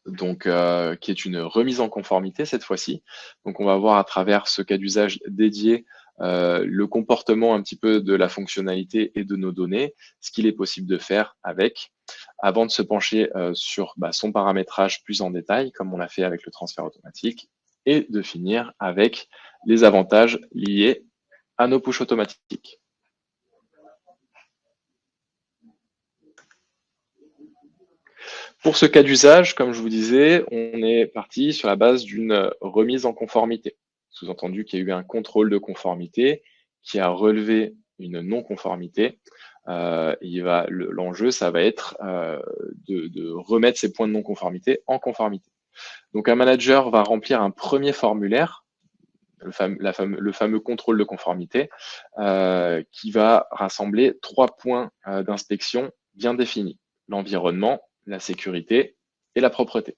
donc qui est une remise en conformité cette fois-ci. Donc on va voir à travers ce cas d'usage dédié le comportement un petit peu de la fonctionnalité et de nos données, ce qu'il est possible de faire avec, avant de se pencher sur son paramétrage plus en détail, comme on l'a fait avec le transfert automatique, et de finir avec les avantages liés à nos push automatiques. Pour ce cas d'usage, comme je vous disais, on est parti sur la base d'une remise en conformité. Sous-entendu qu'il y a eu un contrôle de conformité qui a relevé une non-conformité. L'enjeu, ça va être de remettre ces points de non-conformité en conformité. Donc un manager va remplir un premier formulaire, le fameux contrôle de conformité, qui va rassembler 3 points d'inspection bien définis. L'environnement, la sécurité et la propreté.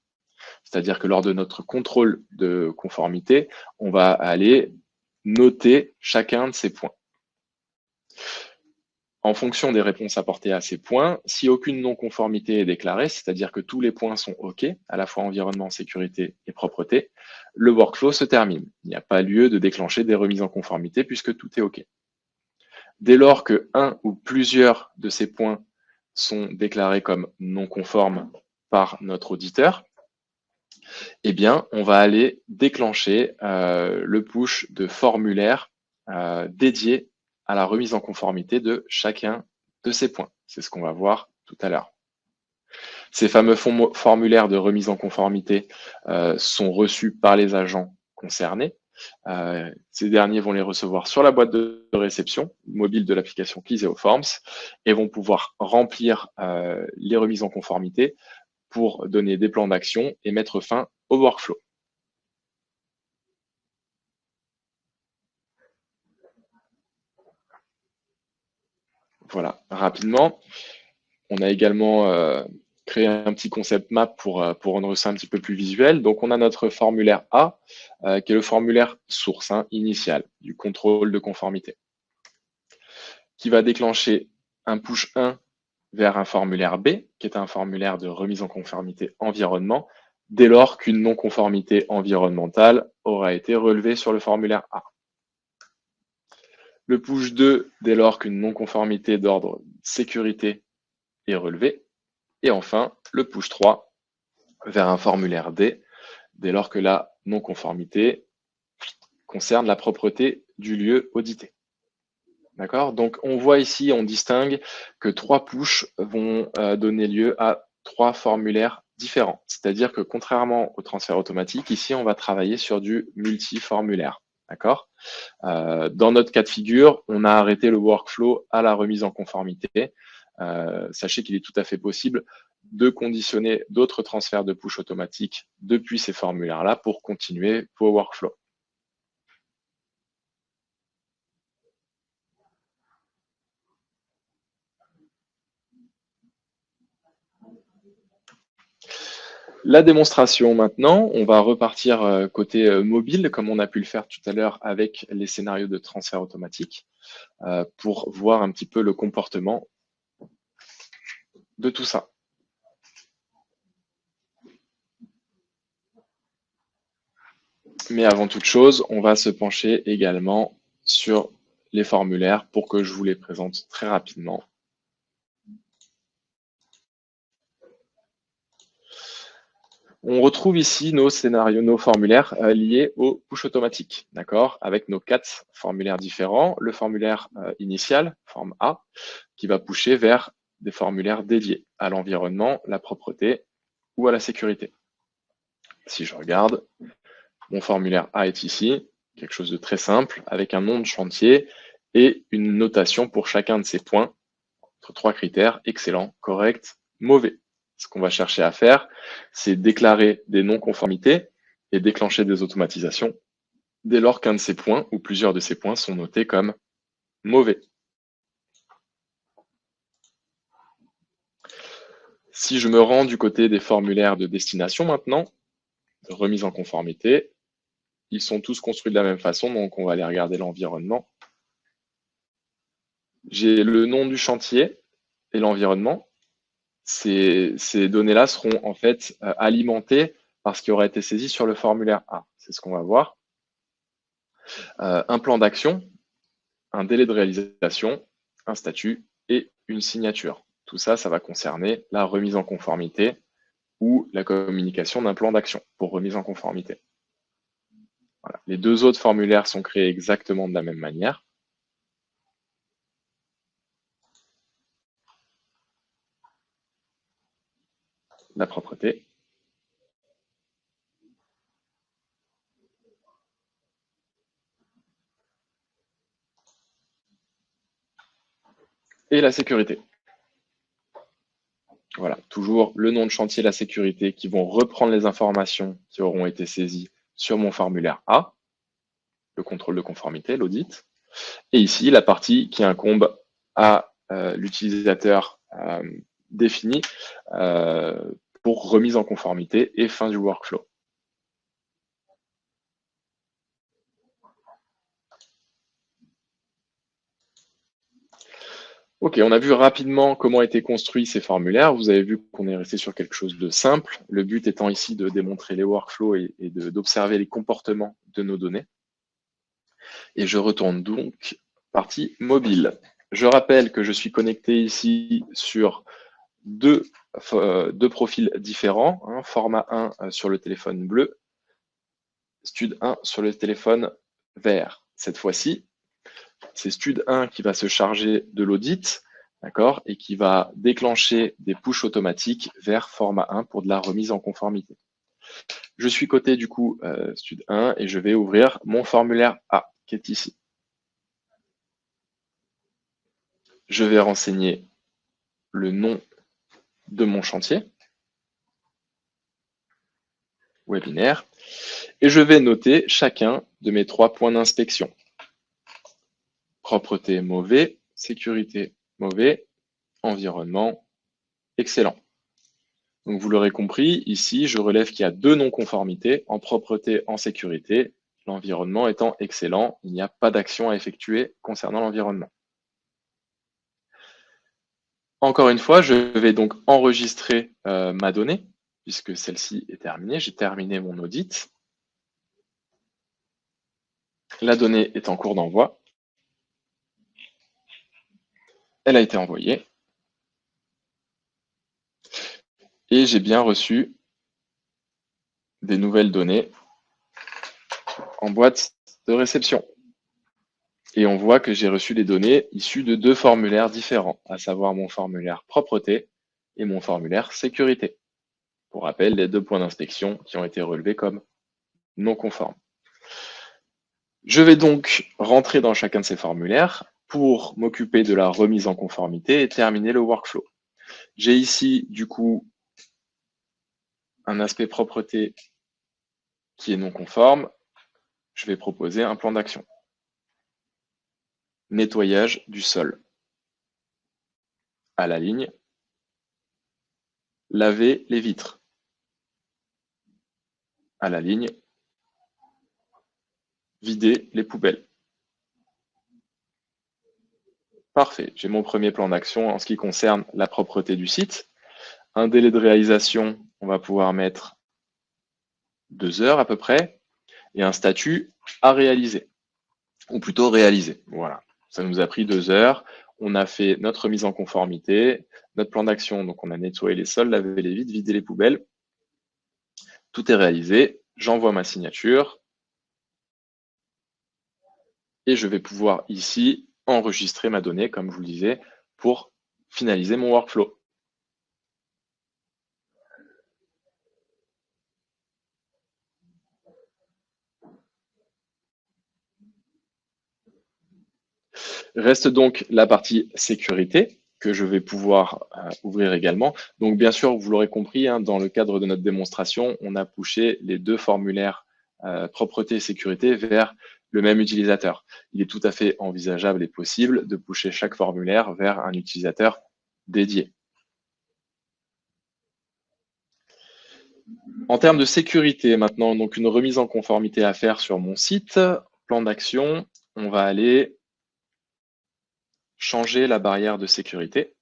C'est-à-dire que lors de notre contrôle de conformité, on va aller noter chacun de ces points. En fonction des réponses apportées à ces points, si aucune non-conformité est déclarée, c'est-à-dire que tous les points sont OK, à la fois environnement, sécurité et propreté, le workflow se termine. Il n'y a pas lieu de déclencher des remises en conformité puisque tout est OK. Dès lors que un ou plusieurs de ces points sont déclarés comme non conformes par notre auditeur, eh bien, on va aller déclencher le push de formulaire dédié à la remise en conformité de chacun de ces points. C'est ce qu'on va voir tout à l'heure. Ces fameux formulaires de remise en conformité sont reçus par les agents concernés. Ces derniers vont les recevoir sur la boîte de réception mobile de l'application Cliseo Forms et vont pouvoir remplir les remises en conformité pour donner des plans d'action et mettre fin au workflow. Voilà, rapidement. On a également créé un petit concept map pour rendre ça un petit peu plus visuel. Donc, on a notre formulaire A, qui est le formulaire source, initial, du contrôle de conformité, qui va déclencher un push 1 vers un formulaire B, qui est un formulaire de remise en conformité environnement, dès lors qu'une non-conformité environnementale aura été relevée sur le formulaire A. Le push 2, dès lors qu'une non-conformité d'ordre sécurité est relevée. Et enfin, le push 3 vers un formulaire D, dès lors que la non-conformité concerne la propreté du lieu audité. D'accord? Donc, on voit ici, on distingue que 3 pushs vont donner lieu à 3 formulaires différents. C'est-à-dire que contrairement au transfert automatique, ici, on va travailler sur du multi-formulaire. D'accord? Dans notre cas de figure, on a arrêté le workflow à la remise en conformité. Sachez qu'il est tout à fait possible de conditionner d'autres transferts de push automatiques depuis ces formulaires-là pour continuer vos workflows. La démonstration maintenant, on va repartir côté mobile, comme on a pu le faire tout à l'heure avec les scénarios de transfert automatique, pour voir un petit peu le comportement de tout ça. Mais avant toute chose, on va se pencher également sur les formulaires pour que je vous les présente très rapidement. On retrouve ici nos scénarios, nos formulaires liés au push automatique, d'accord, avec nos 4 formulaires différents. Le formulaire initial, forme A, qui va pusher vers des formulaires dédiés à l'environnement, la propreté ou à la sécurité. Si je regarde, mon formulaire A est ici, quelque chose de très simple, avec un nom de chantier et une notation pour chacun de ces points, entre 3 critères, excellent, correct, mauvais. Ce qu'on va chercher à faire, c'est déclarer des non-conformités et déclencher des automatisations dès lors qu'un de ces points ou plusieurs de ces points sont notés comme mauvais. Si je me rends du côté des formulaires de destination maintenant, de remise en conformité, ils sont tous construits de la même façon, donc on va aller regarder l'environnement. J'ai le nom du chantier et l'environnement. Ces données-là seront en fait alimentées par ce qui aura été saisi sur le formulaire A. C'est ce qu'on va voir. Un plan d'action, un délai de réalisation, un statut et une signature. Tout ça, ça va concerner la remise en conformité ou la communication d'un plan d'action pour remise en conformité. Voilà. Les 2 autres formulaires sont créés exactement de la même manière. La propreté. Et la sécurité. Voilà, toujours le nom de chantier, la sécurité, qui vont reprendre les informations qui auront été saisies sur mon formulaire A, le contrôle de conformité, l'audit, et ici la partie qui incombe à l'utilisateur défini pour remise en conformité et fin du workflow. Ok, on a vu rapidement comment étaient construits ces formulaires. Vous avez vu qu'on est resté sur quelque chose de simple. Le but étant ici de démontrer les workflows et d'observer les comportements de nos données. Et je retourne donc partie mobile. Je rappelle que je suis connecté ici sur deux profils différents, format 1 sur le téléphone bleu, Stud 1 sur le téléphone vert. Cette fois-ci, c'est Stud 1 qui va se charger de l'audit d'accord, et qui va déclencher des pushes automatiques vers format 1 pour de la remise en conformité. Je suis côté du coup Stud 1 et je vais ouvrir mon formulaire A qui est ici. Je vais renseigner le nom de mon chantier, webinaire, et je vais noter chacun de mes 3 points d'inspection. Propreté mauvais, sécurité mauvais, environnement excellent. Donc vous l'aurez compris, ici je relève qu'il y a 2 non-conformités, en propreté, en sécurité, l'environnement étant excellent, il n'y a pas d'action à effectuer concernant l'environnement. Encore une fois, je vais donc enregistrer ma donnée, puisque celle-ci est terminée, j'ai terminé mon audit. La donnée est en cours d'envoi. Elle a été envoyée. Et j'ai bien reçu des nouvelles données en boîte de réception. Et on voit que j'ai reçu des données issues de 2 formulaires différents, à savoir mon formulaire propreté et mon formulaire sécurité. Pour rappel, les 2 points d'inspection qui ont été relevés comme non conformes. Je vais donc rentrer dans chacun de ces formulaires pour m'occuper de la remise en conformité et terminer le workflow. J'ai ici, du coup, un aspect propreté qui est non conforme. Je vais proposer un plan d'action. Nettoyage du sol. À la ligne. Laver les vitres. À la ligne. Vider les poubelles. Parfait, j'ai mon premier plan d'action en ce qui concerne la propreté du site. Un délai de réalisation, on va pouvoir mettre 2 heures à peu près, et un statut à réaliser, ou plutôt réaliser. Voilà, ça nous a pris 2 heures. On a fait notre mise en conformité, notre plan d'action, donc on a nettoyé les sols, lavé les vitres, vidé les poubelles. Tout est réalisé, j'envoie ma signature, et je vais pouvoir ici enregistrer ma donnée, comme je vous le disais, pour finaliser mon workflow. Reste donc la partie sécurité que je vais pouvoir ouvrir également. Donc bien sûr, vous l'aurez compris, hein, dans le cadre de notre démonstration, on a poussé les 2 formulaires propreté et sécurité vers le même utilisateur. Il est tout à fait envisageable et possible de pusher chaque formulaire vers un utilisateur dédié. En termes de sécurité maintenant, donc une remise en conformité à faire sur mon site, plan d'action, on va aller changer la barrière de sécurité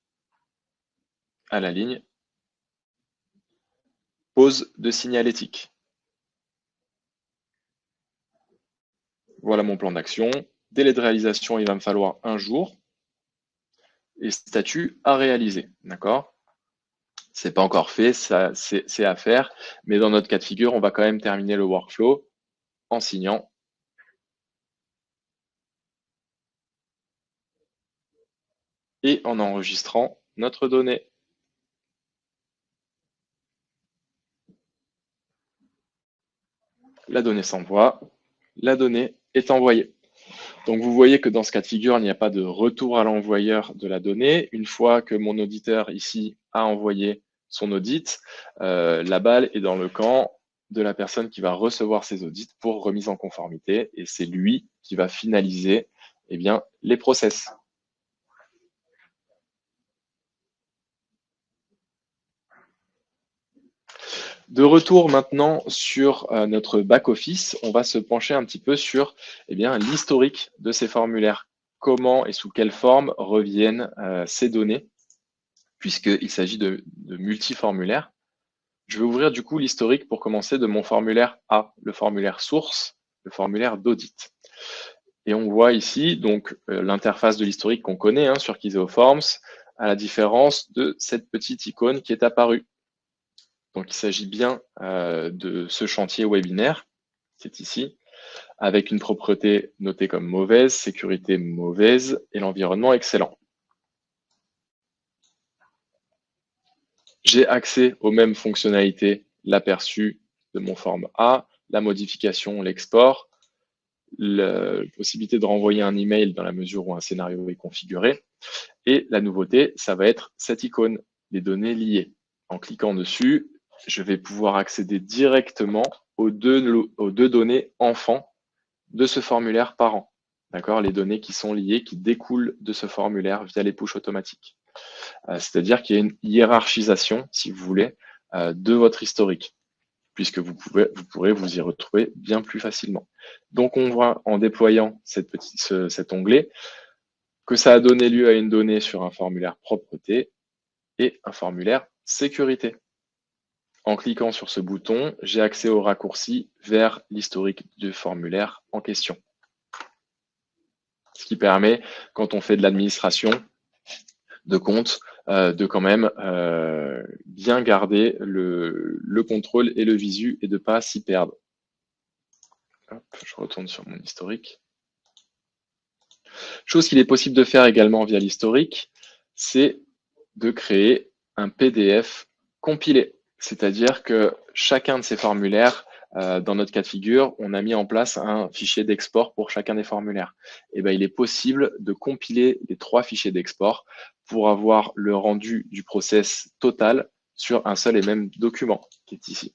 à la ligne. Pose de signalétique. Voilà mon plan d'action. Délai de réalisation, il va me falloir 1 jour. Et statut à réaliser. D'accord? C'est pas encore fait, c'est à faire. Mais dans notre cas de figure, on va quand même terminer le workflow en signant. Et en enregistrant notre donnée. La donnée s'envoie. La donnée est envoyée. Donc vous voyez que dans ce cas de figure, il n'y a pas de retour à l'envoyeur de la donnée. Une fois que mon auditeur ici a envoyé son audit, la balle est dans le camp de la personne qui va recevoir ses audits pour remise en conformité et c'est lui qui va finaliser eh bien, les process. De retour maintenant sur notre back-office, on va se pencher un petit peu sur eh bien, l'historique de ces formulaires. Comment et sous quelle forme reviennent ces données, puisqu'il s'agit de multi-formulaires. Je vais ouvrir du coup l'historique pour commencer de mon formulaire A, le formulaire source, le formulaire d'audit. Et on voit ici donc l'interface de l'historique qu'on connaît hein, sur Kiseoforms, à la différence de cette petite icône qui est apparue. Donc il s'agit bien de ce chantier webinaire, c'est ici, avec une propreté notée comme mauvaise, sécurité mauvaise et l'environnement excellent. J'ai accès aux mêmes fonctionnalités, l'aperçu de mon forme A, la modification, l'export, la possibilité de renvoyer un email dans la mesure où un scénario est configuré. Et la nouveauté, ça va être cette icône, les données liées. En cliquant dessus, je vais pouvoir accéder directement aux deux données enfants de ce formulaire parent. D'accord, les données qui sont liées, qui découlent de ce formulaire via les push automatiques. C'est-à-dire qu'il y a une hiérarchisation, si vous voulez, de votre historique, puisque vous pourrez vous y retrouver bien plus facilement. Donc, on voit en déployant cet onglet que ça a donné lieu à une donnée sur un formulaire propreté et un formulaire sécurité. En cliquant sur ce bouton, j'ai accès au raccourci vers l'historique du formulaire en question. Ce qui permet, quand on fait de l'administration de compte, de quand même bien garder le contrôle et le visu et de ne pas s'y perdre. Hop, je retourne sur mon historique. Chose qu'il est possible de faire également via l'historique, c'est de créer un PDF compilé. C'est-à-dire que chacun de ces formulaires, dans notre cas de figure, on a mis en place un fichier d'export pour chacun des formulaires. Et ben, il est possible de compiler les 3 fichiers d'export pour avoir le rendu du process total sur un seul et même document qui est ici.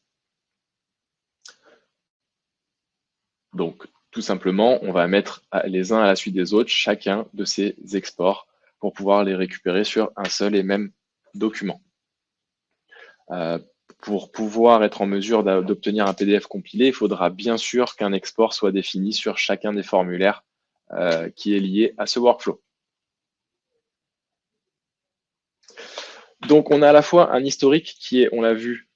Donc, tout simplement, on va mettre les uns à la suite des autres chacun de ces exports pour pouvoir les récupérer sur un seul et même document. Pour pouvoir être en mesure d'obtenir un PDF compilé, il faudra bien sûr qu'un export soit défini sur chacun des formulaires qui est lié à ce workflow. Donc, on a à la fois un historique qui est, on l'a vu,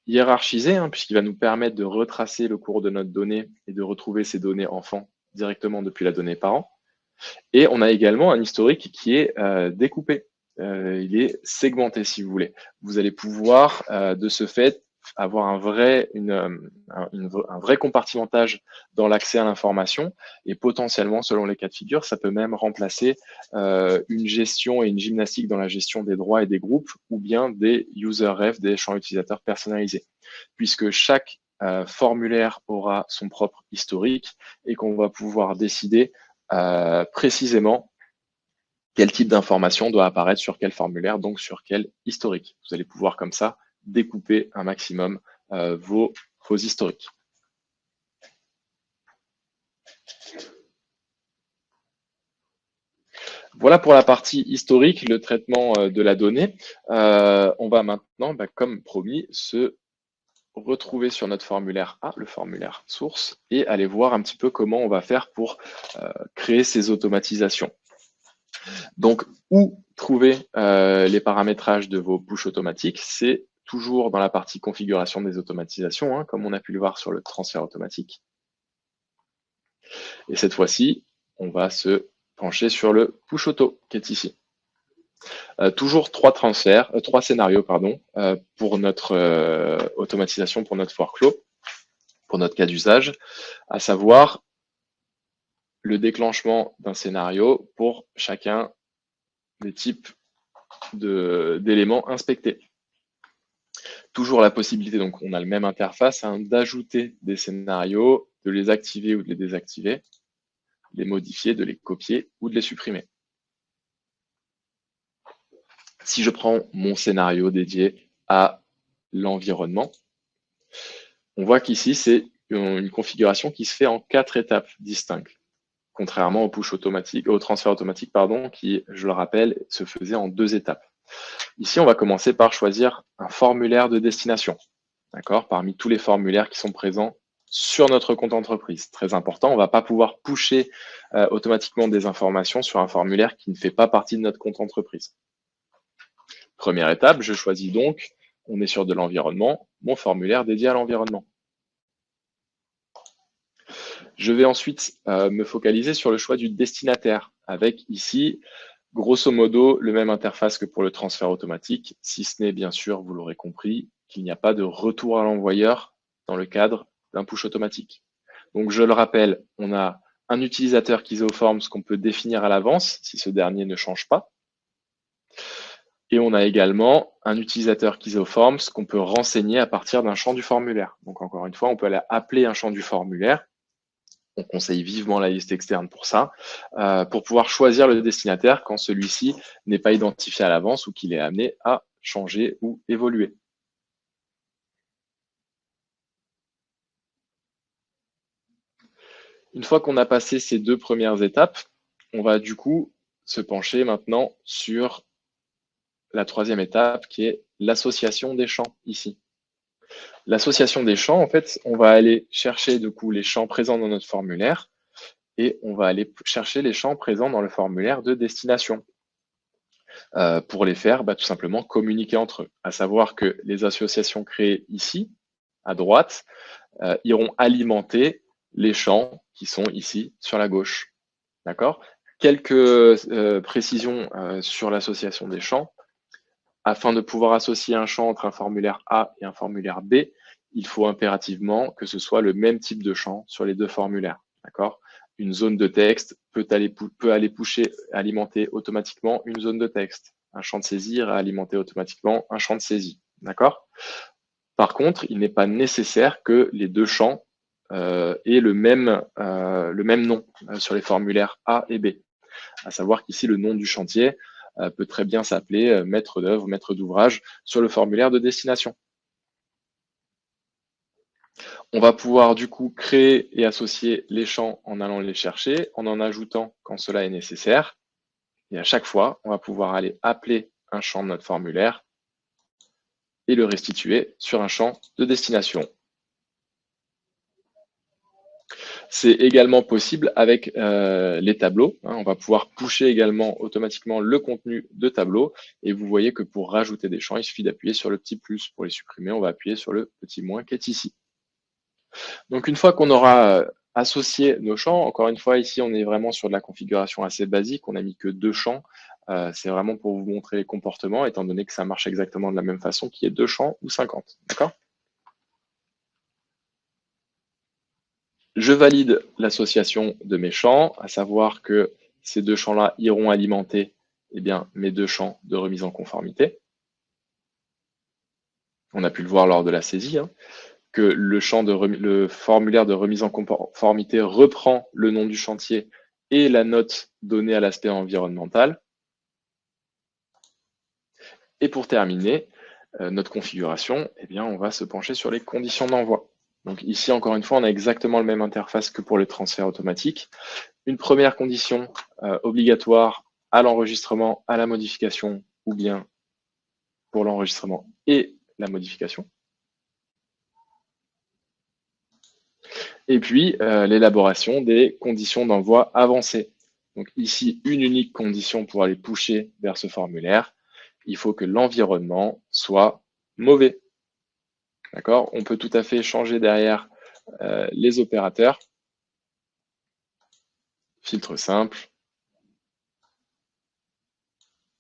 hiérarchisé, hein, puisqu'il va nous permettre de retracer le cours de notre donnée et de retrouver ces données enfants directement depuis la donnée parent. Et on a également un historique qui est découpé. Il est segmenté, si vous voulez. Vous allez pouvoir, de ce fait, avoir un vrai compartimentage dans l'accès à l'information et potentiellement, selon les cas de figure, ça peut même remplacer une gestion et une gymnastique dans la gestion des droits et des groupes ou bien des user ref, des champs utilisateurs personnalisés, puisque chaque formulaire aura son propre historique et qu'on va pouvoir décider précisément quel type d'information doit apparaître sur quel formulaire, donc sur quel historique. Vous allez pouvoir comme ça découper un maximum vos historiques. Voilà pour la partie historique, le traitement de la donnée. On va maintenant, comme promis, se retrouver sur notre formulaire A, le formulaire source, et aller voir un petit peu comment on va faire pour créer ces automatisations. Donc, où trouver les paramétrages de vos push automatiques? C'est toujours dans la partie configuration des automatisations, hein, comme on a pu le voir sur le transfert automatique. Et cette fois-ci, on va se pencher sur le push auto qui est ici. Toujours 3 scénarios pour notre automatisation, pour notre workflow, pour notre cas d'usage, à savoir le déclenchement d'un scénario pour chacun des types d'éléments inspectés. Toujours la possibilité, donc on a la même interface, hein, d'ajouter des scénarios, de les activer ou de les désactiver, de les modifier, de les copier ou de les supprimer. Si je prends mon scénario dédié à l'environnement, on voit qu'ici, c'est une configuration qui se fait en 4 étapes distinctes, contrairement au push automatique, au transfert automatique, qui, je le rappelle, se faisait en 2 étapes. Ici, on va commencer par choisir un formulaire de destination, d'accord, parmi tous les formulaires qui sont présents sur notre compte entreprise. Très important, on ne va pas pouvoir pusher automatiquement des informations sur un formulaire qui ne fait pas partie de notre compte entreprise. Première étape, je choisis donc, on est sur de l'environnement, mon formulaire dédié à l'environnement. Je vais ensuite me focaliser sur le choix du destinataire, avec ici, grosso modo, le même interface que pour le transfert automatique, si ce n'est bien sûr, vous l'aurez compris, qu'il n'y a pas de retour à l'envoyeur dans le cadre d'un push automatique. Donc je le rappelle, on a un utilisateur qui isoform, ce qu'on peut définir à l'avance, si ce dernier ne change pas. Et on a également un utilisateur Keysoforms qu'on peut renseigner à partir d'un champ du formulaire. Donc encore une fois, on peut aller appeler un champ du formulaire. On conseille vivement la liste externe pour ça, pour pouvoir choisir le destinataire quand celui-ci n'est pas identifié à l'avance ou qu'il est amené à changer ou évoluer. Une fois qu'on a passé ces deux premières étapes, on va du coup se pencher maintenant sur la troisième étape qui est l'association des champs ici. L'association des champs, en fait, on va aller chercher du coup les champs présents dans notre formulaire et on va aller chercher les champs présents dans le formulaire de destination pour les faire tout simplement communiquer entre eux. À savoir que les associations créées ici, à droite, iront alimenter les champs qui sont ici sur la gauche. D'accord? Quelques précisions sur l'association des champs. Afin de pouvoir associer un champ entre un formulaire A et un formulaire B, il faut impérativement que ce soit le même type de champ sur les deux formulaires. D'accord? Une zone de texte peut aller alimenter automatiquement une zone de texte. Un champ de saisie ira alimenter automatiquement un champ de saisie. D'accord? Par contre, il n'est pas nécessaire que les deux champs aient le même nom sur les formulaires A et B. À savoir qu'ici, le nom du chantier peut très bien s'appeler maître d'œuvre, maître d'ouvrage sur le formulaire de destination. On va pouvoir du coup créer et associer les champs en allant les chercher, en ajoutant quand cela est nécessaire. Et à chaque fois, on va pouvoir aller appeler un champ de notre formulaire et le restituer sur un champ de destination. C'est également possible avec les tableaux. On va pouvoir pusher également automatiquement le contenu de tableau. Et vous voyez que pour rajouter des champs, il suffit d'appuyer sur le petit plus. Pour les supprimer, on va appuyer sur le petit moins qui est ici. Donc une fois qu'on aura associé nos champs, encore une fois, ici, on est vraiment sur de la configuration assez basique. On n'a mis que 2 champs. C'est vraiment pour vous montrer les comportements, étant donné que ça marche exactement de la même façon, qu'il y ait 2 champs ou 50. D'accord ? Je valide l'association de mes champs, à savoir que ces 2 champs-là iront alimenter mes 2 champs de remise en conformité. On a pu le voir lors de la saisie, que le formulaire de remise en conformité reprend le nom du chantier et la note donnée à l'aspect environnemental. Et pour terminer notre configuration, on va se pencher sur les conditions d'envoi. Donc ici, encore une fois, on a exactement la même interface que pour les transferts automatiques. Une première condition obligatoire à l'enregistrement, à la modification, ou bien pour l'enregistrement et la modification. Et puis, l'élaboration des conditions d'envoi avancées. Donc ici, une unique condition pour aller pusher vers ce formulaire. Il faut que l'environnement soit mauvais. D'accord? On peut tout à fait changer derrière les opérateurs. Filtre simple.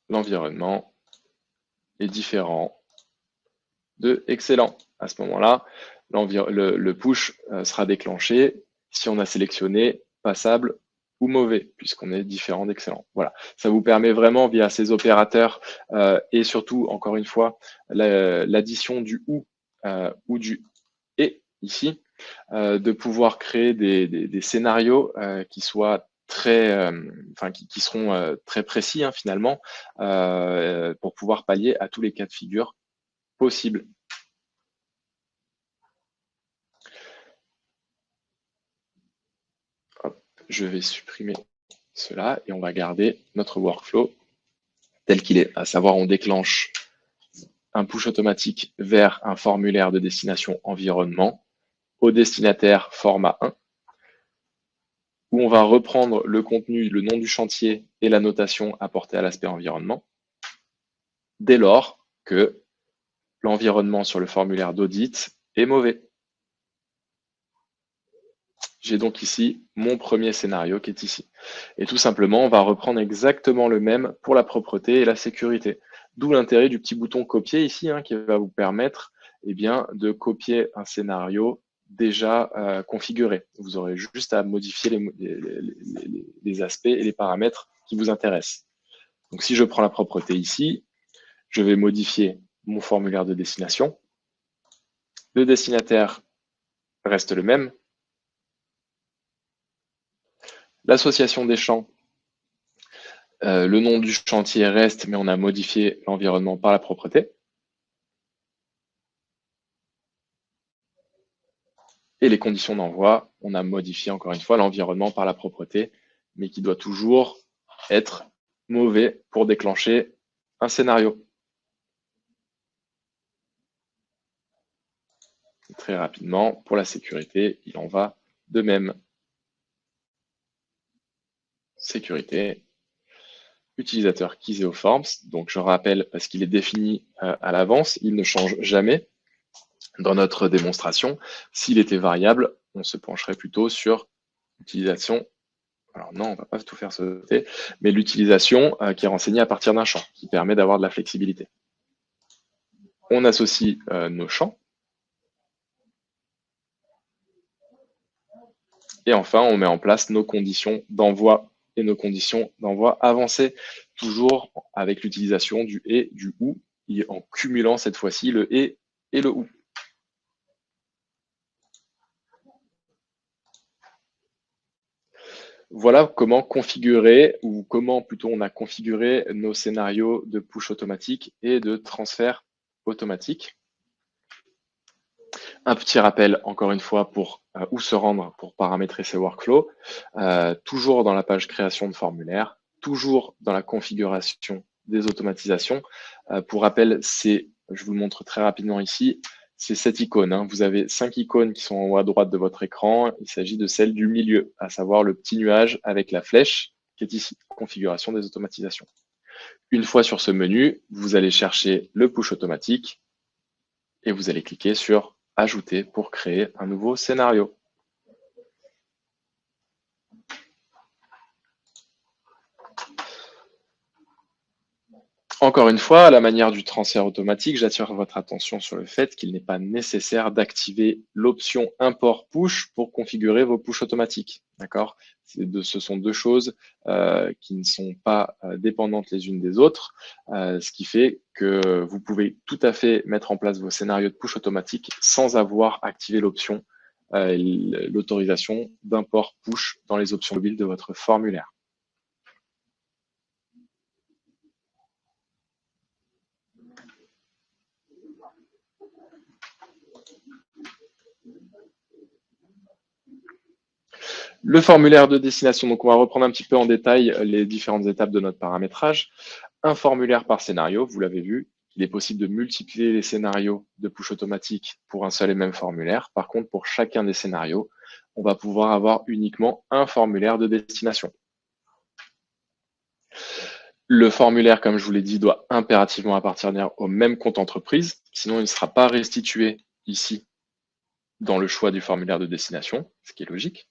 L'environnement est différent de excellent. À ce moment-là, le push sera déclenché si on a sélectionné passable ou mauvais, puisqu'on est différent d'excellent. Voilà, ça vous permet vraiment via ces opérateurs et surtout, encore une fois, l'addition du ou du et ici, de pouvoir créer des scénarios qui soient qui seront très précis finalement, pour pouvoir pallier à tous les cas de figure possibles. Hop, je vais supprimer cela et on va garder notre workflow tel qu'il est, à savoir on déclenche un push automatique vers un formulaire de destination environnement au destinataire format 1, où on va reprendre le contenu, le nom du chantier et la notation apportée à l'aspect environnement, dès lors que l'environnement sur le formulaire d'audit est mauvais. J'ai donc ici mon premier scénario qui est ici. Et tout simplement, on va reprendre exactement le même pour la propreté et la sécurité. D'où l'intérêt du petit bouton copier ici, qui va vous permettre de copier un scénario déjà configuré. Vous aurez juste à modifier les aspects et les paramètres qui vous intéressent. Donc si je prends la propreté ici, je vais modifier mon formulaire de destination. Le destinataire reste le même. L'association des champs, le nom du chantier reste, mais on a modifié l'environnement par la propreté. Et les conditions d'envoi, on a modifié encore une fois l'environnement par la propreté, mais qui doit toujours être mauvais pour déclencher un scénario. Très rapidement, pour la sécurité, il en va de même. Sécurité, utilisateur KeyZeoForms. Donc je rappelle, parce qu'il est défini à l'avance, il ne change jamais. Dans notre démonstration, s'il était variable, on se pencherait plutôt sur l'utilisation. Alors non, on ne va pas tout faire sauter, mais l'utilisation qui est renseignée à partir d'un champ, qui permet d'avoir de la flexibilité. On associe nos champs. Et enfin, on met en place nos conditions d'envoi et nos conditions d'envoi avancées, toujours avec l'utilisation du et, du ou, et en cumulant cette fois-ci le et le ou. Voilà comment configurer, ou comment plutôt on a configuré nos scénarios de push automatique et de transfert automatique. Un petit rappel, encore une fois, pour où se rendre pour paramétrer ces workflows. Toujours dans la page création de formulaire, toujours dans la configuration des automatisations. Pour rappel, je vous le montre très rapidement ici, c'est cette icône. Hein. Vous avez 5 icônes qui sont en haut à droite de votre écran. Il s'agit de celle du milieu, à savoir le petit nuage avec la flèche qui est ici, configuration des automatisations. Une fois sur ce menu, vous allez chercher le push automatique et vous allez cliquer sur Ajouter pour créer un nouveau scénario. Encore une fois, à la manière du transfert automatique, j'attire votre attention sur le fait qu'il n'est pas nécessaire d'activer l'option import push pour configurer vos push automatiques. D'accord ? Ce sont deux choses qui ne sont pas dépendantes les unes des autres, ce qui fait que vous pouvez tout à fait mettre en place vos scénarios de push automatique sans avoir activé l'option, l'autorisation d'import push dans les options mobiles de votre formulaire. Le formulaire de destination, donc on va reprendre un petit peu en détail les différentes étapes de notre paramétrage. Un formulaire par scénario, vous l'avez vu, il est possible de multiplier les scénarios de push automatique pour un seul et même formulaire. Par contre, pour chacun des scénarios, on va pouvoir avoir uniquement un formulaire de destination. Le formulaire, comme je vous l'ai dit, doit impérativement appartenir au même compte entreprise, sinon il ne sera pas restitué ici dans le choix du formulaire de destination, ce qui est logique.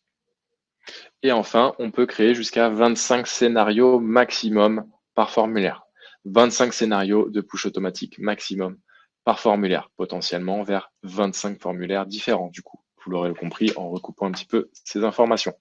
Et enfin, on peut créer jusqu'à 25 scénarios maximum par formulaire. 25 scénarios de push automatique maximum par formulaire, potentiellement vers 25 formulaires différents, du coup. Vous l'aurez compris en recoupant un petit peu ces informations.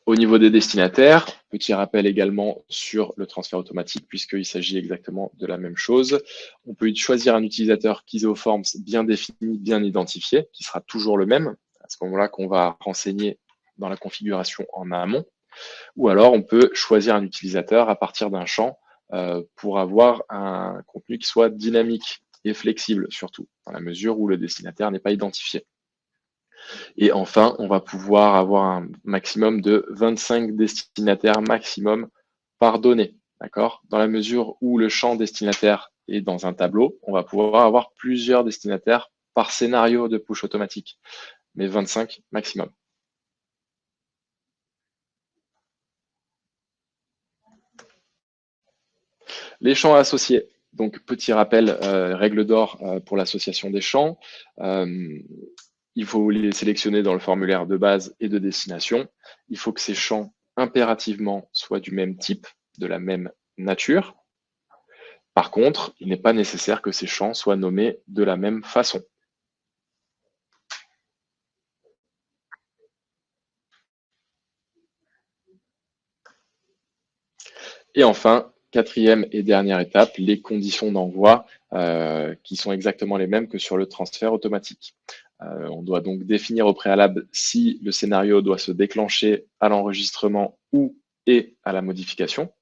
Au niveau des destinataires, petit rappel également sur le transfert automatique, puisqu'il s'agit exactement de la même chose. On peut choisir un utilisateur KeyZeoForms bien défini, bien identifié, qui sera toujours le même, à ce moment-là qu'on va renseigner dans la configuration en amont. Ou alors, on peut choisir un utilisateur à partir d'un champ pour avoir un contenu qui soit dynamique et flexible, surtout, dans la mesure où le destinataire n'est pas identifié. Et enfin, on va pouvoir avoir un maximum de 25 destinataires maximum par donnée. D'accord ? Dans la mesure où le champ destinataire est dans un tableau, on va pouvoir avoir plusieurs destinataires par scénario de push automatique, mais 25 maximum. Les champs associés. Donc, petit rappel, règle d'or pour l'association des champs. Il faut les sélectionner dans le formulaire de base et de destination. Il faut que ces champs impérativement soient du même type, de la même nature. Par contre, il n'est pas nécessaire que ces champs soient nommés de la même façon. Et enfin, quatrième et dernière étape, les conditions d'envoi qui sont exactement les mêmes que sur le transfert automatique. On doit donc définir au préalable si le scénario doit se déclencher à l'enregistrement ou et à la modification.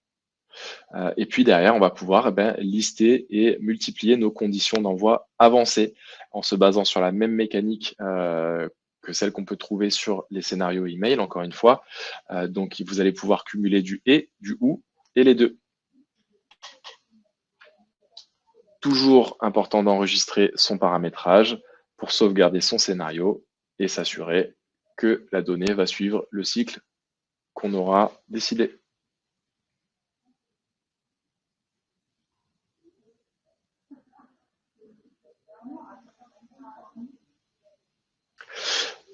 Et puis derrière, on va pouvoir lister et multiplier nos conditions d'envoi avancées en se basant sur la même mécanique que celle qu'on peut trouver sur les scénarios email, encore une fois. Donc, vous allez pouvoir cumuler du et, du ou et les deux. Toujours important d'enregistrer son paramétrage pour sauvegarder son scénario et s'assurer que la donnée va suivre le cycle qu'on aura décidé.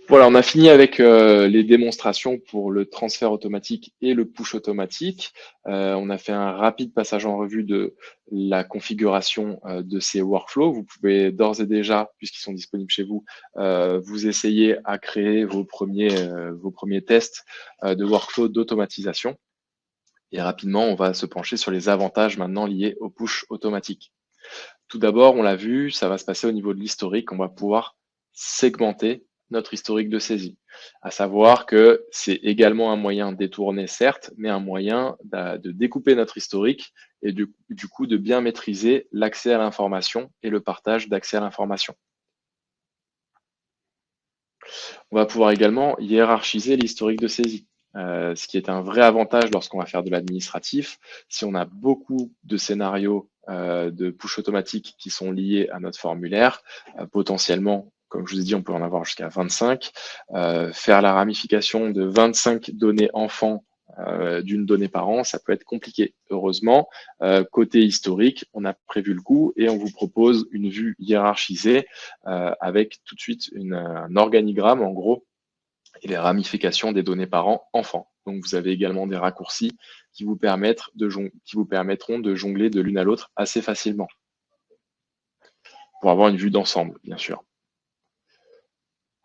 Voilà, on a fini avec les démonstrations pour le transfert automatique et le push automatique. On a fait un rapide passage en revue de la configuration de ces workflows. Vous pouvez d'ores et déjà, puisqu'ils sont disponibles chez vous, vous essayer à créer vos premiers tests de workflow d'automatisation. Et rapidement, on va se pencher sur les avantages maintenant liés au push automatique. Tout d'abord, on l'a vu, ça va se passer au niveau de l'historique. On va pouvoir segmenter notre historique de saisie. À savoir que c'est également un moyen détourné, certes, mais un moyen de découper notre historique et du coup de bien maîtriser l'accès à l'information et le partage d'accès à l'information. On va pouvoir également hiérarchiser l'historique de saisie. Ce qui est un vrai avantage lorsqu'on va faire de l'administratif. Si on a beaucoup de scénarios de push automatique qui sont liés à notre formulaire, potentiellement, comme je vous ai dit, on peut en avoir jusqu'à 25. Faire la ramification de 25 données enfants d'une donnée par an, ça peut être compliqué. Heureusement, côté historique, on a prévu le coup et on vous propose une vue hiérarchisée avec tout de suite un organigramme, en gros, et les ramifications des données parents enfants. Donc, vous avez également des raccourcis qui vous permettront de jongler de l'une à l'autre assez facilement pour avoir une vue d'ensemble, bien sûr.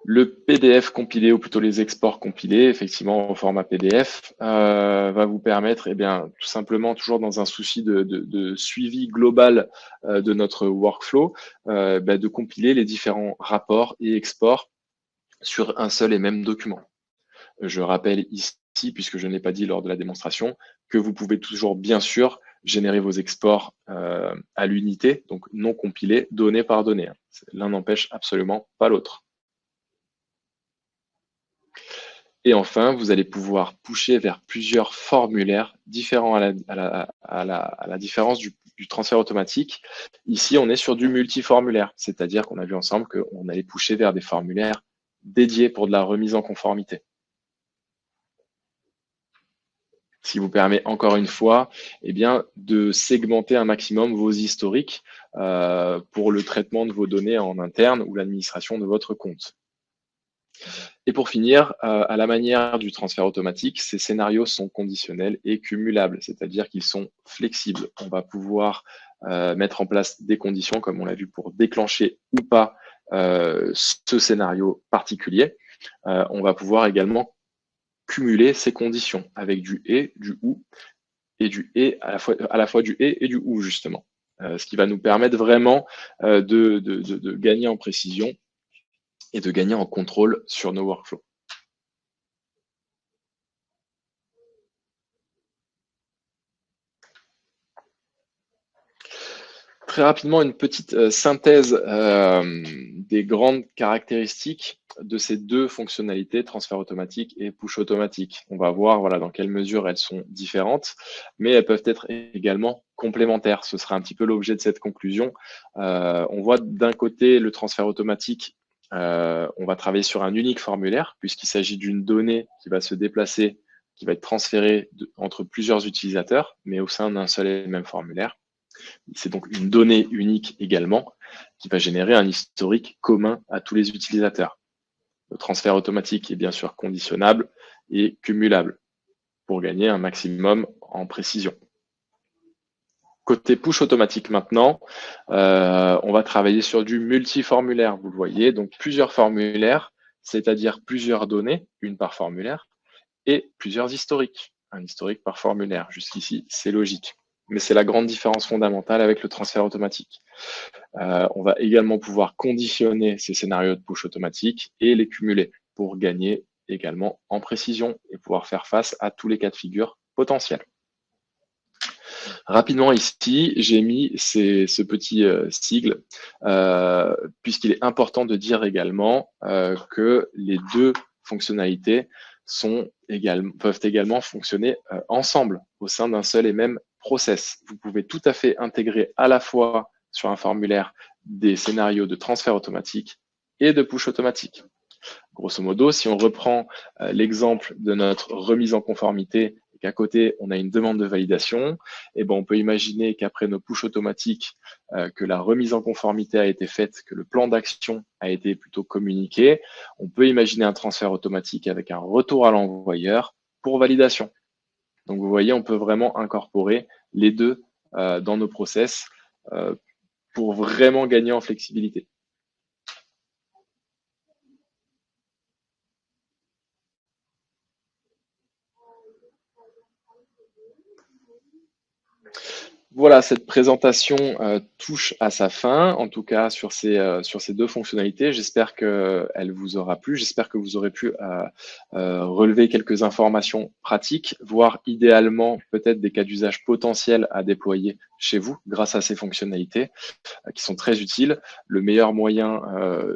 Le PDF compilé, ou plutôt les exports compilés, effectivement, au format PDF, va vous permettre, tout simplement, toujours dans un souci de suivi global de notre workflow, de compiler les différents rapports et exports sur un seul et même document. Je rappelle ici, puisque je ne l'ai pas dit lors de la démonstration, que vous pouvez toujours, bien sûr, générer vos exports à l'unité, donc non compilés, donnée par donnée. L'un n'empêche absolument pas l'autre. Et enfin, vous allez pouvoir pusher vers plusieurs formulaires différents à la différence du transfert automatique. Ici, on est sur du multiformulaire, c'est-à-dire qu'on a vu ensemble qu'on allait pusher vers des formulaires dédiés pour de la remise en conformité. Ce qui vous permet encore une fois de segmenter un maximum vos historiques pour le traitement de vos données en interne ou l'administration de votre compte. Et pour finir, à la manière du transfert automatique, ces scénarios sont conditionnels et cumulables, c'est-à-dire qu'ils sont flexibles. On va pouvoir mettre en place des conditions, comme on l'a vu, pour déclencher ou pas ce scénario particulier. On va pouvoir également cumuler ces conditions avec du et, du ou, et du et à la fois du et du ou, justement. Ce qui va nous permettre vraiment de gagner en précision et de gagner en contrôle sur nos workflows. Très rapidement, une petite synthèse des grandes caractéristiques de ces deux fonctionnalités, transfert automatique et push automatique. On va voir dans quelle mesure elles sont différentes, mais elles peuvent être également complémentaires. Ce sera un petit peu l'objet de cette conclusion. On voit d'un côté le transfert automatique, on va travailler sur un unique formulaire, puisqu'il s'agit d'une donnée qui va se déplacer, qui va être transférée entre plusieurs utilisateurs, mais au sein d'un seul et même formulaire. C'est donc une donnée unique également qui va générer un historique commun à tous les utilisateurs. Le transfert automatique est bien sûr conditionnable et cumulable pour gagner un maximum en précision. Côté push automatique maintenant, on va travailler sur du multiformulaire, vous le voyez, donc plusieurs formulaires, c'est-à-dire plusieurs données, une par formulaire, et plusieurs historiques. un historique par formulaire. Jusqu'ici, c'est logique. Mais c'est la grande différence fondamentale avec le transfert automatique. On va également pouvoir conditionner ces scénarios de push automatique et les cumuler pour gagner également en précision et pouvoir faire face à tous les cas de figure potentiels. Rapidement ici, j'ai mis ce petit sigle, puisqu'il est important de dire également que les deux fonctionnalités peuvent également fonctionner ensemble au sein d'un seul et même process. Vous pouvez tout à fait intégrer à la fois sur un formulaire des scénarios de transfert automatique et de push automatique. Grosso modo, si on reprend l'exemple de notre remise en conformité et qu'à côté, on a une demande de validation, eh ben, on peut imaginer qu'après nos push automatiques, que la remise en conformité a été faite, que le plan d'action a été plutôt communiqué, on peut imaginer un transfert automatique avec un retour à l'envoyeur pour validation. Donc, vous voyez, on peut vraiment incorporer les deux dans nos process pour vraiment gagner en flexibilité. Voilà, cette présentation touche à sa fin, en tout cas sur ces deux fonctionnalités. J'espère qu'elle vous aura plu. J'espère que vous aurez pu relever quelques informations pratiques, voire idéalement peut-être des cas d'usage potentiels à déployer chez vous grâce à ces fonctionnalités qui sont très utiles. Le meilleur moyen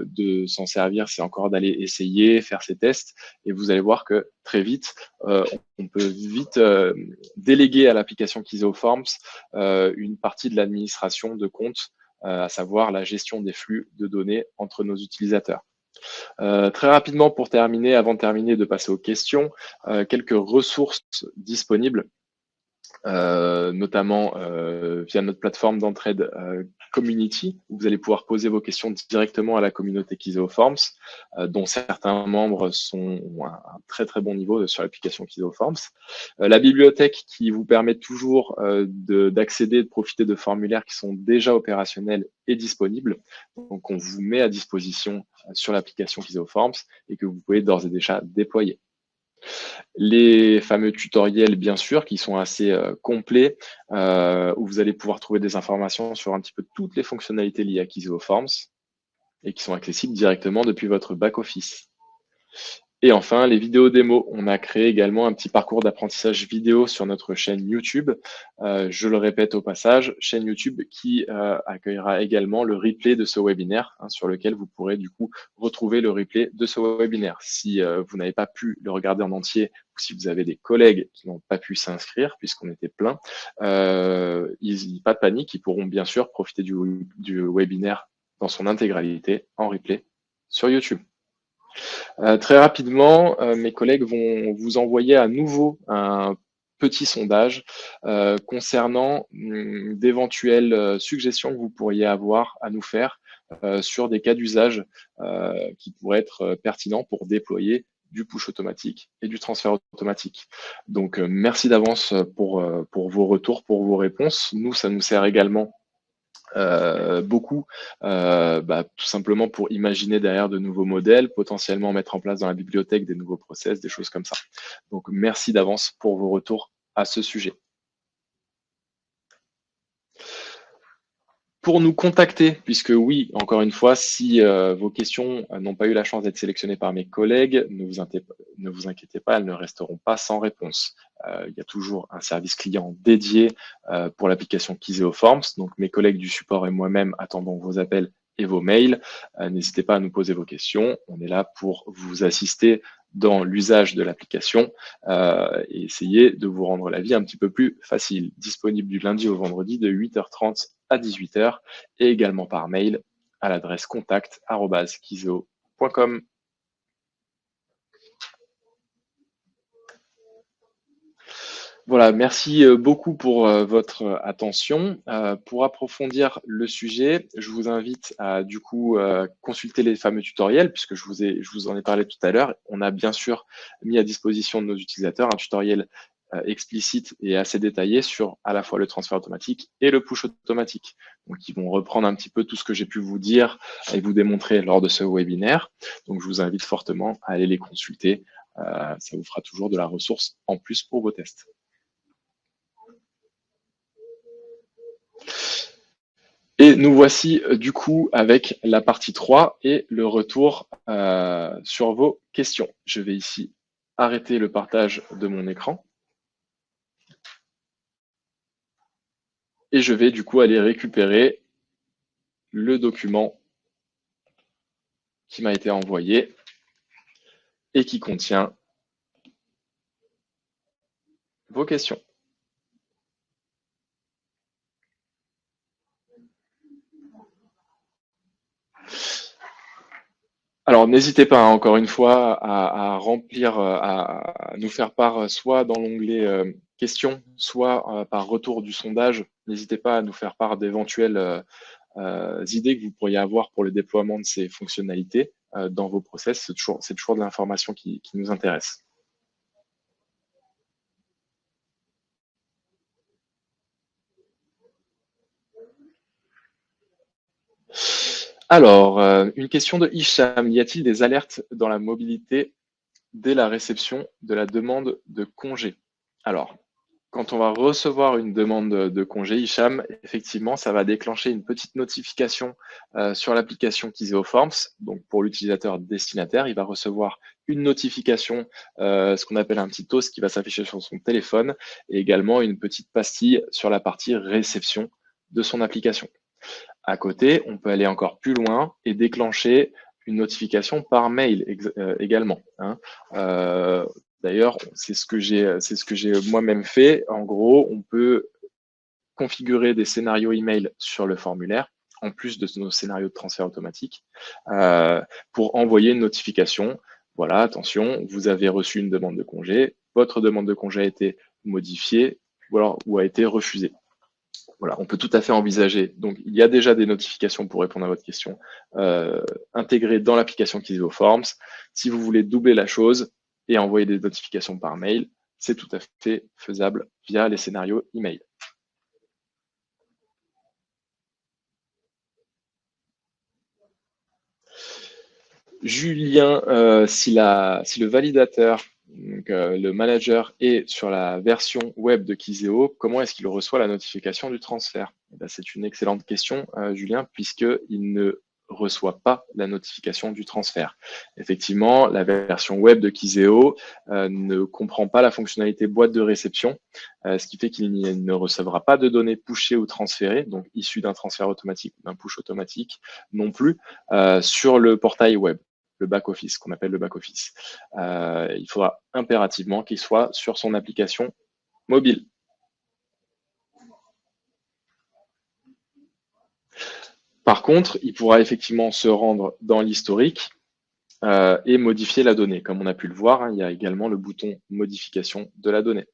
de s'en servir, c'est encore d'aller essayer, faire ces tests, et vous allez voir que très vite, on peut vite déléguer à l'application Kizoforms une partie de l'administration de compte, à savoir la gestion des flux de données entre nos utilisateurs. Très rapidement pour terminer, avant de terminer, de passer aux questions, quelques ressources disponibles. Notamment via notre plateforme d'entraide Community, où vous allez pouvoir poser vos questions directement à la communauté Kizoforms, dont certains membres ont un très très bon niveau sur l'application Kizoforms. La bibliothèque qui vous permet toujours d'accéder, de profiter de formulaires qui sont déjà opérationnels et disponibles. Donc on vous met à disposition sur l'application Kizoforms et que vous pouvez d'ores et déjà déployer. Les fameux tutoriels, bien sûr, qui sont assez complets, où vous allez pouvoir trouver des informations sur un petit peu toutes les fonctionnalités liées à Kizoforms et qui sont accessibles directement depuis votre back-office. Et enfin, les vidéos démos. On a créé également un petit parcours d'apprentissage vidéo sur notre chaîne YouTube. Je le répète au passage, chaîne YouTube qui accueillera également le replay de ce webinaire, sur lequel vous pourrez du coup retrouver le replay de ce webinaire. Si vous n'avez pas pu le regarder en entier, ou si vous avez des collègues qui n'ont pas pu s'inscrire, puisqu'on était plein, pas de panique, ils pourront bien sûr profiter du webinaire dans son intégralité en replay sur YouTube. Très rapidement, mes collègues vont vous envoyer à nouveau un petit sondage concernant d'éventuelles suggestions que vous pourriez avoir à nous faire sur des cas d'usage qui pourraient être pertinents pour déployer du push automatique et du transfert automatique. Donc, merci d'avance pour vos retours, pour vos réponses. Nous, ça nous sert également beaucoup, tout simplement pour imaginer derrière de nouveaux modèles, potentiellement mettre en place dans la bibliothèque des nouveaux process, des choses comme ça. Donc, merci d'avance pour vos retours à ce sujet. Pour nous contacter, puisque oui, encore une fois, si vos questions n'ont pas eu la chance d'être sélectionnées par mes collègues, ne vous inquiétez pas, elles ne resteront pas sans réponse. Il y a toujours un service client dédié pour l'application Kizoforms. Donc mes collègues du support et moi-même attendons vos appels et vos mails. N'hésitez pas à nous poser vos questions. On est là pour vous assister dans l'usage de l'application et essayer de vous rendre la vie un petit peu plus facile. Disponible du lundi au vendredi de 8h30 à 18h et également par mail à l'adresse contact@kizo.com. Voilà, merci beaucoup pour votre attention. Pour approfondir le sujet, je vous invite à du coup consulter les fameux tutoriels, puisque je vous en ai parlé tout à l'heure. On a bien sûr mis à disposition de nos utilisateurs un tutoriel explicite et assez détaillé sur à la fois le transfert automatique et le push automatique. Donc, ils vont reprendre un petit peu tout ce que j'ai pu vous dire et vous démontrer lors de ce webinaire. Donc, je vous invite fortement à aller les consulter Ça vous fera toujours de la ressource en plus pour vos tests. Et nous voici du coup avec la partie 3 et le retour sur vos questions. Je vais ici arrêter le partage de mon écran. Et je vais du coup aller récupérer le document qui m'a été envoyé et qui contient vos questions. Alors, n'hésitez pas, hein, encore une fois, à remplir, à nous faire part, soit dans l'onglet questions, soit par retour du sondage. N'hésitez pas à nous faire part d'éventuelles idées que vous pourriez avoir pour le déploiement de ces fonctionnalités dans vos process. C'est toujours de l'information qui nous intéresse. Alors, une question de Hicham. Y a-t-il des alertes dans la mobilité dès la réception de la demande de congé? Alors, quand on va recevoir une demande de congé, Hicham, effectivement, ça va déclencher une petite notification sur l'application Kizeo Forms. Donc, pour l'utilisateur destinataire, il va recevoir une notification, ce qu'on appelle un petit toast qui va s'afficher sur son téléphone, et également une petite pastille sur la partie réception de son application. À côté, on peut aller encore plus loin et déclencher une notification par mail également. Hein. D'ailleurs, c'est ce que j'ai moi-même fait. En gros, on peut configurer des scénarios email sur le formulaire, en plus de nos scénarios de transfert automatique, pour envoyer une notification. Voilà, attention, vous avez reçu une demande de congé, votre demande de congé a été modifiée ou a été refusée. Voilà, on peut tout à fait envisager. Donc, il y a déjà des notifications pour répondre à votre question intégrées dans l'application Kizeo Forms. Si vous voulez doubler la chose et envoyer des notifications par mail, c'est tout à fait faisable via les scénarios email. Julien, si le validateur, donc, le manager, est sur la version web de Kizeo, comment est-ce qu'il reçoit la notification du transfert? C'est une excellente question, Julien, puisqu'il ne reçoit pas la notification du transfert. Effectivement, la version web de Kizeo ne comprend pas la fonctionnalité boîte de réception, ce qui fait qu'il ne recevra pas de données pushées ou transférées, donc issues d'un transfert automatique ou d'un push automatique non plus, sur le portail web, le back-office, qu'on appelle le back-office. Il faudra impérativement qu'il soit sur son application mobile. Par contre, il pourra effectivement se rendre dans l'historique et modifier la donnée. Comme on a pu le voir, hein, il y a également le bouton modification de la donnée.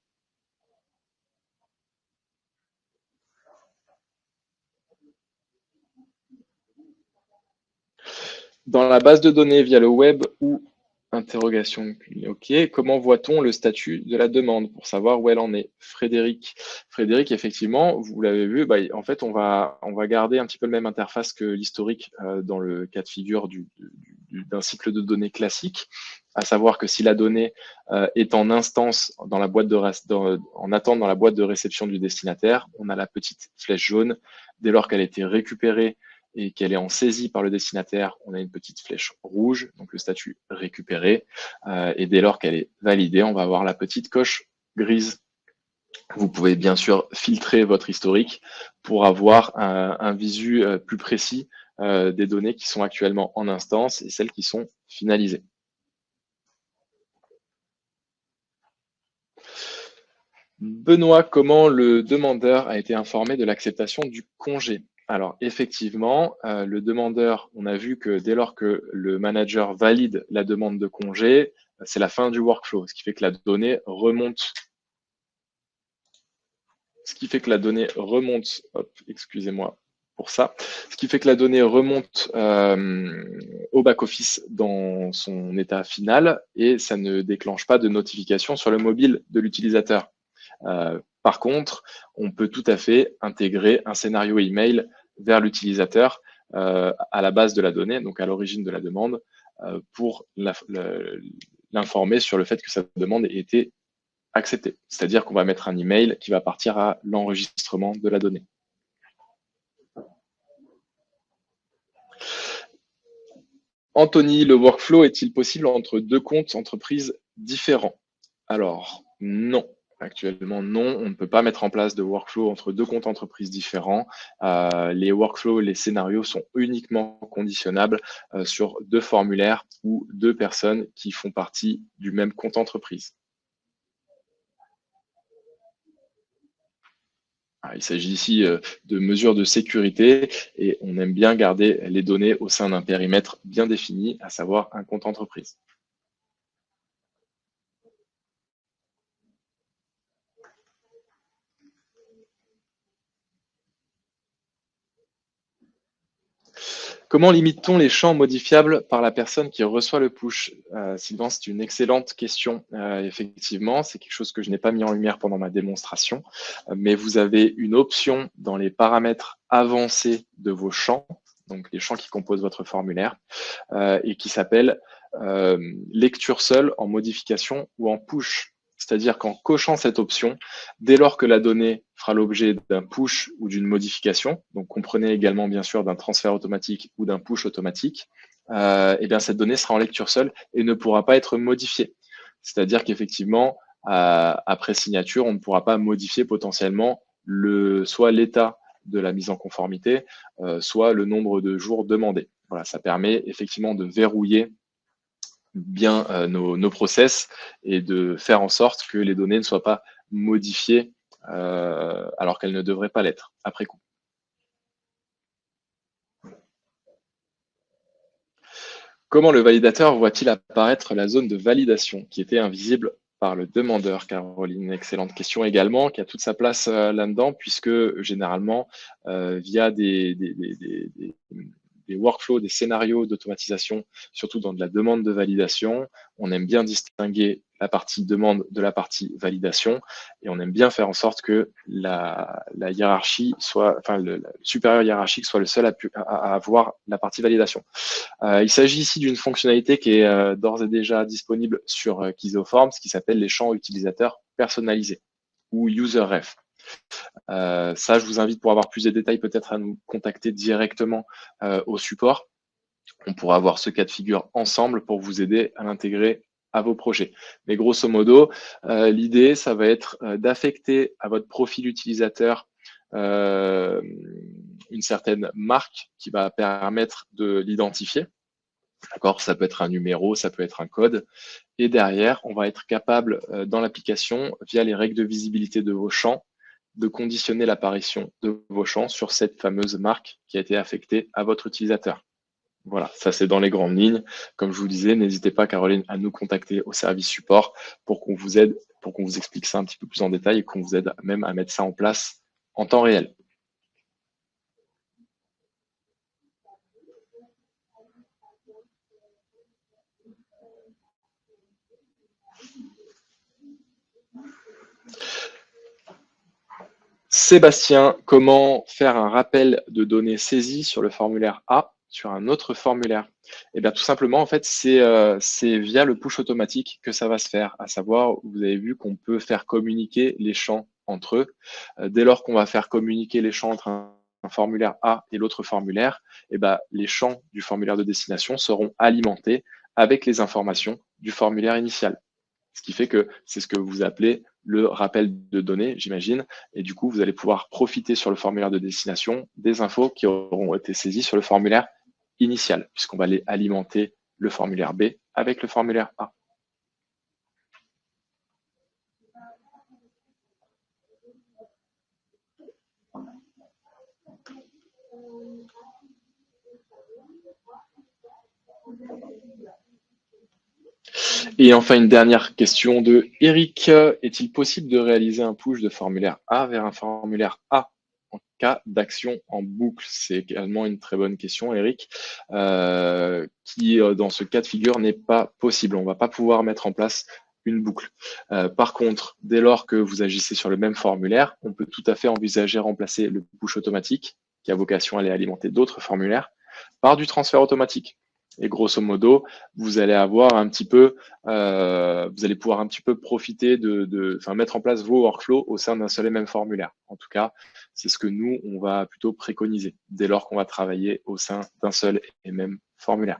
Dans la base de données via le web ou interrogation, ok. Comment voit-on le statut de la demande pour savoir où elle en est? Frédéric, effectivement, vous l'avez vu, bah, en fait, on va garder un petit peu le même interface que l'historique dans le cas de figure d'un cycle de données classique, à savoir que si la donnée est en instance dans la boîte en attente dans la boîte de réception du destinataire, on a la petite flèche jaune. Dès lors qu'elle a été récupérée et qu'elle est en saisie par le destinataire, on a une petite flèche rouge, donc le statut récupéré. Et dès lors qu'elle est validée, on va avoir la petite coche grise. Vous pouvez bien sûr filtrer votre historique pour avoir un visu plus précis des données qui sont actuellement en instance et celles qui sont finalisées. Benoît, comment le demandeur a été informé de l'acceptation du congé? Alors effectivement, le demandeur, on a vu que dès lors que le manager valide la demande de congé, c'est la fin du workflow, ce qui fait que la donnée remonte. Excusez-moi pour ça. Ce qui fait que la donnée remonte au back-office dans son état final et ça ne déclenche pas de notification sur le mobile de l'utilisateur. Par contre, on peut tout à fait intégrer un scénario email vers l'utilisateur à la base de la donnée, donc à l'origine de la demande, pour l'informer sur le fait que sa demande ait été acceptée. C'est-à-dire qu'on va mettre un email qui va partir à l'enregistrement de la donnée. Anthony, le workflow est-il possible entre deux comptes entreprises différents? Alors, non. Actuellement, non, on ne peut pas mettre en place de workflow entre deux comptes entreprises différents. Les workflows, les scénarios sont uniquement conditionnables sur deux formulaires ou deux personnes qui font partie du même compte entreprise. Il s'agit ici de mesures de sécurité et on aime bien garder les données au sein d'un périmètre bien défini, à savoir un compte entreprise. Comment limite-t-on les champs modifiables par la personne qui reçoit le push? Sylvain, c'est une excellente question. Effectivement, c'est quelque chose que je n'ai pas mis en lumière pendant ma démonstration, mais vous avez une option dans les paramètres avancés de vos champs, donc les champs qui composent votre formulaire, et qui s'appelle lecture seule en modification ou en push. C'est-à-dire qu'en cochant cette option, dès lors que la donnée fera l'objet d'un push ou d'une modification, donc comprenez également bien sûr d'un transfert automatique ou d'un push automatique, et bien cette donnée sera en lecture seule et ne pourra pas être modifiée. C'est-à-dire qu'effectivement, après signature, on ne pourra pas modifier potentiellement soit l'état de la mise en conformité, soit le nombre de jours demandés. Voilà, ça permet effectivement de verrouiller bien nos process et de faire en sorte que les données ne soient pas modifiées alors qu'elles ne devraient pas l'être après coup. Comment le validateur voit-il apparaître la zone de validation qui était invisible par le demandeur? Caroline, excellente question également, qui a toute sa place là-dedans, puisque généralement, via des workflows, des scénarios d'automatisation, surtout dans de la demande de validation. On aime bien distinguer la partie demande de la partie validation et on aime bien faire en sorte que la hiérarchie soit, enfin le supérieur hiérarchique soit le seul à avoir la partie validation. Il s'agit ici d'une fonctionnalité qui est d'ores et déjà disponible sur Kizoform, ce qui s'appelle les champs utilisateurs personnalisés ou userref. Ça, je vous invite pour avoir plus de détails peut-être à nous contacter directement au support. On pourra avoir ce cas de figure ensemble pour vous aider à l'intégrer à vos projets. Mais grosso modo, l'idée, ça va être d'affecter à votre profil utilisateur une certaine marque qui va permettre de l'identifier. D'accord, ça peut être un numéro, ça peut être un code. Et derrière, on va être capable dans l'application, via les règles de visibilité de vos champs, de conditionner l'apparition de vos champs sur cette fameuse marque qui a été affectée à votre utilisateur. Voilà, ça c'est dans les grandes lignes. Comme je vous disais, n'hésitez pas, Caroline, à nous contacter au service support pour qu'on vous aide, pour qu'on vous explique ça un petit peu plus en détail et qu'on vous aide même à mettre ça en place en temps réel. Sébastien, comment faire un rappel de données saisies sur le formulaire A sur un autre formulaire? Eh bien, tout simplement, en fait, c'est via le push automatique que ça va se faire. À savoir, vous avez vu qu'on peut faire communiquer les champs entre eux. Dès lors qu'on va faire communiquer les champs entre un formulaire A et l'autre formulaire, eh ben, les champs du formulaire de destination seront alimentés avec les informations du formulaire initial. Ce qui fait que c'est ce que vous appelez le rappel de données, j'imagine. Et du coup, vous allez pouvoir profiter sur le formulaire de destination des infos qui auront été saisies sur le formulaire initial, puisqu'on va aller alimenter le formulaire B avec le formulaire A. Et enfin, une dernière question de Eric. Est-il possible de réaliser un push de formulaire A vers un formulaire A en cas d'action en boucle? C'est également une très bonne question, Eric, qui, dans ce cas de figure, n'est pas possible. On ne va pas pouvoir mettre en place une boucle. Par contre, dès lors que vous agissez sur le même formulaire, on peut tout à fait envisager remplacer le push automatique, qui a vocation à aller alimenter d'autres formulaires, par du transfert automatique. Et grosso modo, vous allez avoir un petit peu, vous allez pouvoir un petit peu profiter enfin, mettre en place vos workflows au sein d'un seul et même formulaire. En tout cas, c'est ce que nous, on va plutôt préconiser dès lors qu'on va travailler au sein d'un seul et même formulaire.